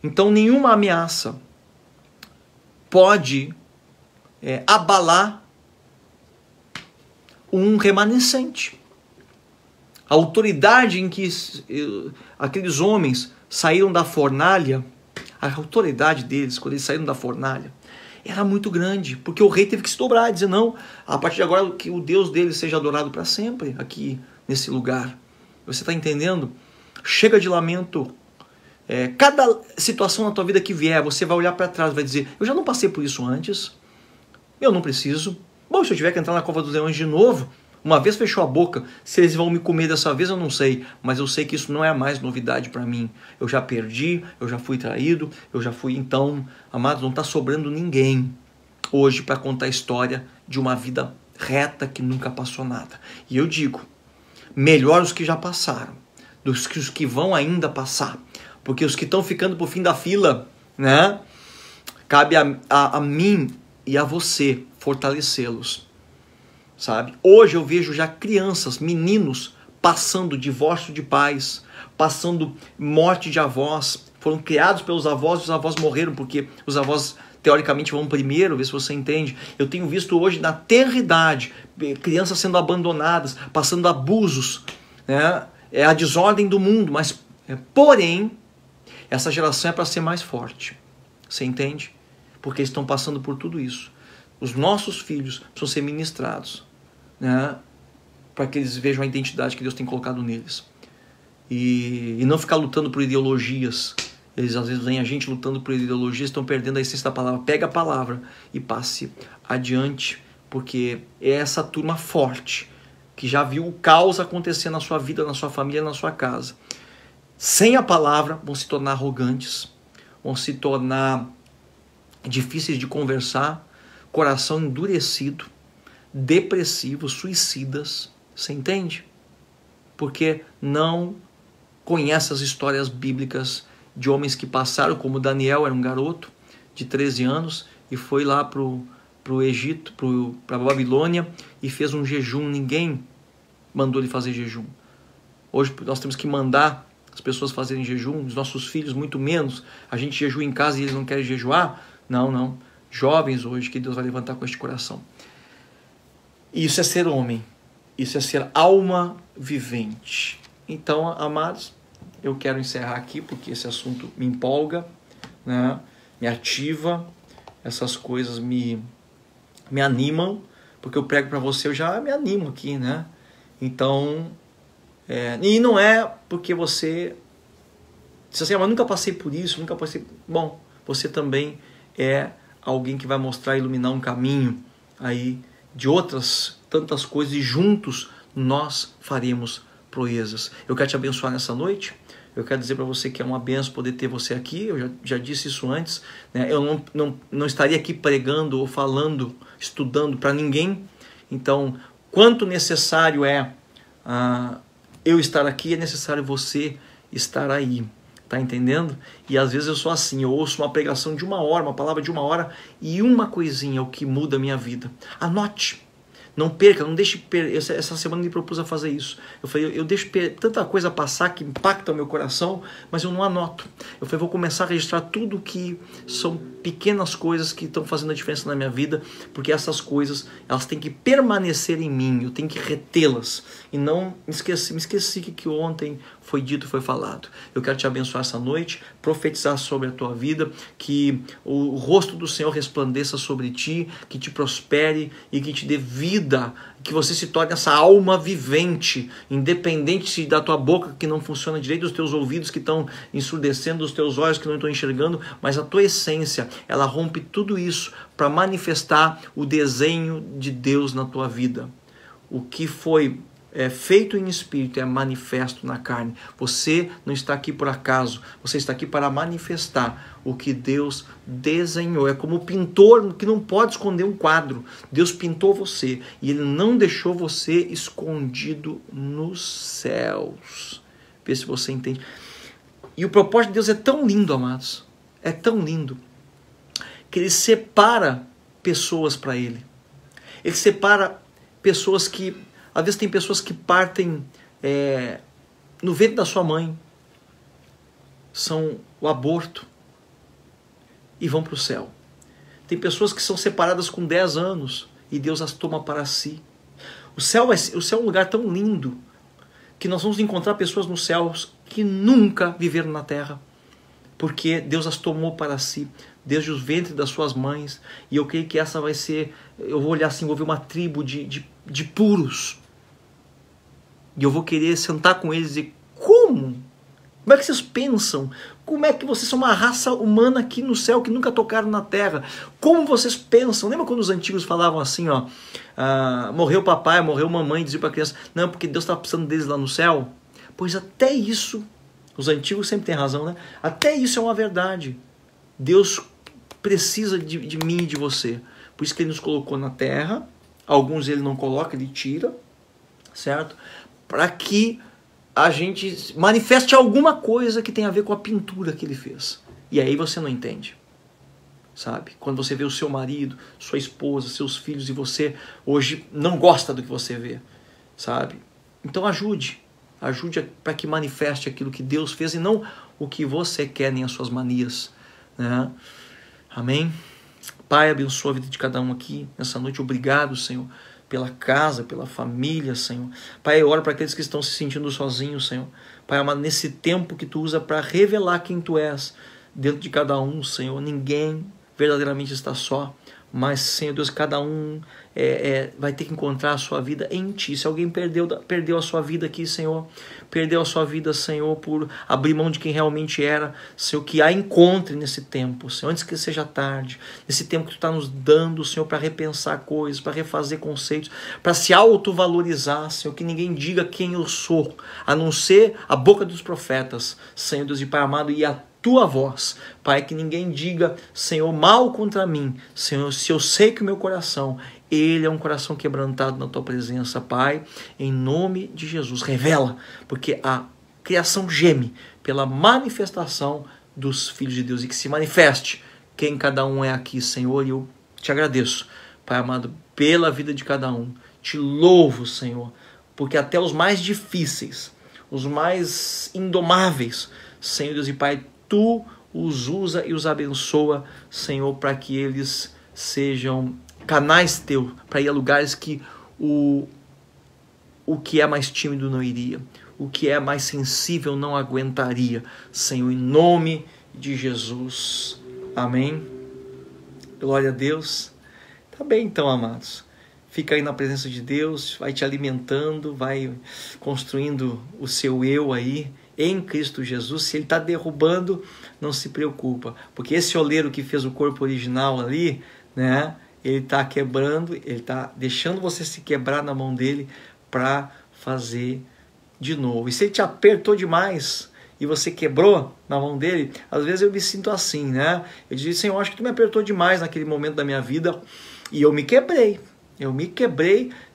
Então nenhuma ameaça pode abalar um remanescente. A autoridade em que aqueles homens saíram da fornalha, a autoridade deles, quando eles saíram da fornalha, era muito grande, porque o rei teve que se dobrar e dizer: não, a partir de agora que o Deus deles seja adorado para sempre aqui nesse lugar. Você está entendendo? Chega de lamento. Cada situação na tua vida que vier, você vai olhar para trás e vai dizer: eu já não passei por isso antes, eu não preciso. Bom, se eu tiver que entrar na cova dos leões de novo, uma vez fechou a boca, se eles vão me comer dessa vez eu não sei, mas eu sei que isso não é mais novidade para mim. Eu já perdi, eu já fui traído, eu já fui. Então, amados, não está sobrando ninguém hoje para contar a história de uma vida reta que nunca passou nada. E eu digo, melhor os que já passaram do que os que vão ainda passar, porque os que estão ficando por fim da fila, né? Cabe a mim e a você fortalecê-los, sabe? Hoje eu vejo já crianças, meninos, passando divórcio de pais, passando morte de avós, foram criados pelos avós e os avós morreram porque os avós teoricamente vão primeiro, vê se você entende. Eu tenho visto hoje na tenra idade crianças sendo abandonadas, passando abusos, né? É a desordem do mundo, mas porém essa geração é para ser mais forte, você entende? Porque eles estão passando por tudo isso. Os nossos filhos precisam ser ministrados, né? Para que eles vejam a identidade que Deus tem colocado neles. E não ficar lutando por ideologias. Eles às vezes veem a gente lutando por ideologias, estão perdendo a essência da palavra. Pega a palavra e passe adiante, porque é essa turma forte, que já viu o caos acontecer na sua vida, na sua família, na sua casa. Sem a palavra, vão se tornar arrogantes, vão se tornar difíceis de conversar, coração endurecido, depressivos, suicidas. Você entende? Porque não conhece as histórias bíblicas de homens que passaram, como Daniel, era um garoto de 13 anos e foi lá para o Egito, para a Babilônia e fez um jejum. Ninguém mandou ele fazer jejum. Hoje nós temos que mandar as pessoas fazerem jejum, os nossos filhos muito menos. A gente jejua em casa e eles não querem jejuar? Não, não. Jovens hoje que Deus vai levantar com este coração. Isso é ser homem. Isso é ser alma vivente. Então, amados, eu quero encerrar aqui porque esse assunto me empolga, né? Me ativa, essas coisas me animam, porque eu prego para você, eu já me animo aqui, né? Então, e não é porque você diz assim, mas nunca passei por isso, nunca passei... Bom, você também é alguém que vai mostrar, iluminar um caminho aí de outras tantas coisas e juntos nós faremos proezas. Eu quero te abençoar nessa noite. Eu quero dizer para você que é uma benção poder ter você aqui. Eu já disse isso antes, né? Eu não estaria aqui pregando ou falando, estudando para ninguém. Então, quanto necessário é eu estar aqui, é necessário você estar aí. Tá entendendo? E às vezes eu sou assim, eu ouço uma pregação de 1 hora, uma palavra de 1 hora, e uma coisinha é o que muda a minha vida. Anote. Não perca, não deixe perder. Essa semana me propus a fazer isso. Eu falei, eu deixo tanta coisa passar que impacta o meu coração, mas eu não anoto. Eu falei, vou começar a registrar tudo que são pequenas coisas que estão fazendo a diferença na minha vida, porque essas coisas, elas têm que permanecer em mim, eu tenho que retê-las. E não me esqueci que ontem foi dito, foi falado. Eu quero te abençoar essa noite, profetizar sobre a tua vida, que o rosto do Senhor resplandeça sobre ti, que te prospere e que te dê vida, que você se torne essa alma vivente, independente da tua boca que não funciona direito, dos teus ouvidos que estão ensurdecendo, dos teus olhos que não estão enxergando, mas a tua essência, ela rompe tudo isso para manifestar o desenho de Deus na tua vida. O que foi feito em espírito é manifesto na carne. Você não está aqui por acaso, você está aqui para manifestar o que Deus desenhou. É como o pintor que não pode esconder um quadro. Deus pintou você e Ele não deixou você escondido nos céus. Vê se você entende. E o propósito de Deus é tão lindo, amados, é tão lindo, que Ele separa pessoas para Ele. Ele separa pessoas que... Às vezes tem pessoas que partem no ventre da sua mãe, são o aborto, e vão para o céu. Tem pessoas que são separadas com 10 anos, e Deus as toma para si. O céu é um lugar tão lindo, que nós vamos encontrar pessoas nos céus que nunca viveram na terra, porque Deus as tomou para si, desde os ventres das suas mães, e eu creio que essa vai ser, eu vou olhar assim, vou ver uma tribo de puros, e eu vou querer sentar com eles e dizer, como? Como é que vocês pensam? Como é que vocês são uma raça humana aqui no céu que nunca tocaram na terra? Como vocês pensam? Lembra quando os antigos falavam assim, ó, morreu papai, morreu mamãe, dizia para a criança, não, porque Deus está precisando deles lá no céu? Pois até isso, os antigos sempre têm razão, né? Até isso é uma verdade. Deus precisa de mim e de você. Por isso que Ele nos colocou na terra, alguns Ele não coloca, Ele tira, certo? Para que a gente manifeste alguma coisa que tem a ver com a pintura que Ele fez. E aí você não entende. sabe? Quando você vê o seu marido, sua esposa, seus filhos, e você hoje não gosta do que você vê, sabe? Então ajude para que manifeste aquilo que Deus fez e não o que você quer, nem as suas manias, né? Amém? Pai, abençoa a vida de cada um aqui nessa noite. Obrigado, Senhor, pela casa, pela família, Senhor. Pai, eu oro para aqueles que estão se sentindo sozinhos, Senhor. Pai, amado, nesse tempo que Tu usa para revelar quem Tu és dentro de cada um, Senhor. Ninguém verdadeiramente está só, mas, Senhor Deus, cada um vai ter que encontrar a sua vida em Ti. Se alguém perdeu a sua vida aqui, Senhor, perdeu a sua vida, Senhor, por abrir mão de quem realmente era, Senhor, que a encontre nesse tempo, Senhor, antes que seja tarde, nesse tempo que Tu está nos dando, Senhor, para repensar coisas, para refazer conceitos, para se autovalorizar, Senhor, que ninguém diga quem eu sou, a não ser a boca dos profetas, Senhor Deus e Pai amado, e a Tua voz, Pai, que ninguém diga, Senhor, mal contra mim, Senhor, se eu sei que o meu coração, ele é um coração quebrantado na Tua presença, Pai, em nome de Jesus, revela, porque a criação geme pela manifestação dos filhos de Deus, e que se manifeste quem cada um é aqui, Senhor, e eu te agradeço, Pai amado, pela vida de cada um, te louvo, Senhor, porque até os mais difíceis, os mais indomáveis, Senhor Deus e Pai, Tu os usa e os abençoa, Senhor, para que eles sejam canais Teus, para ir a lugares que o que é mais tímido não iria, o que é mais sensível não aguentaria, Senhor, em nome de Jesus. Amém. Glória a Deus. Tá bem então, amados. Fica aí na presença de Deus, vai te alimentando, vai construindo o seu eu aí, em Cristo Jesus. Se Ele está derrubando, não se preocupa, porque esse oleiro que fez o corpo original ali, né, Ele está quebrando, Ele está deixando você se quebrar na mão dEle para fazer de novo. E se Ele te apertou demais e você quebrou na mão dEle, às vezes eu me sinto assim, né? Eu digo, Senhor, acho que Tu me apertou demais naquele momento da minha vida e eu me quebrei.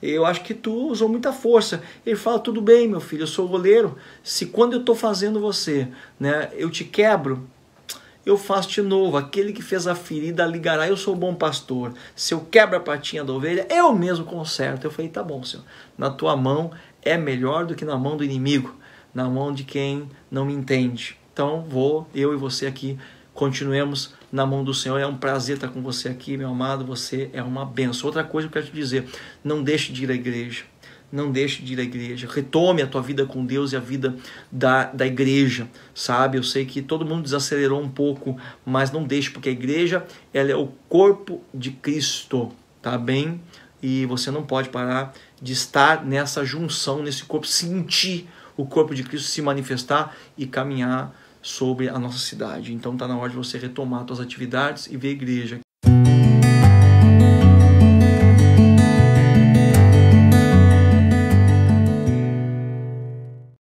Eu acho que Tu usou muita força. Ele fala, tudo bem, meu filho, eu sou goleiro. Se quando eu estou fazendo você, né, eu te quebro, eu faço de novo. Aquele que fez a ferida ligará, eu sou o bom pastor. Se eu quebro a patinha da ovelha, eu mesmo conserto. Eu falei, tá bom, Senhor, na Tua mão é melhor do que na mão do inimigo, na mão de quem não me entende. Então eu e você aqui, continuemos na mão do Senhor. É um prazer estar com você aqui, meu amado. Você é uma bênção. Outra coisa que eu quero te dizer, não deixe de ir à igreja. Não deixe de ir à igreja. Retome a tua vida com Deus e a vida da igreja, sabe? Eu sei que todo mundo desacelerou um pouco, mas não deixe, porque a igreja, ela é o corpo de Cristo, tá bem? E você não pode parar de estar nessa junção, nesse corpo, sentir o corpo de Cristo se manifestar e caminhar sobre a nossa cidade. Então está na hora de você retomar suas atividades e ver a igreja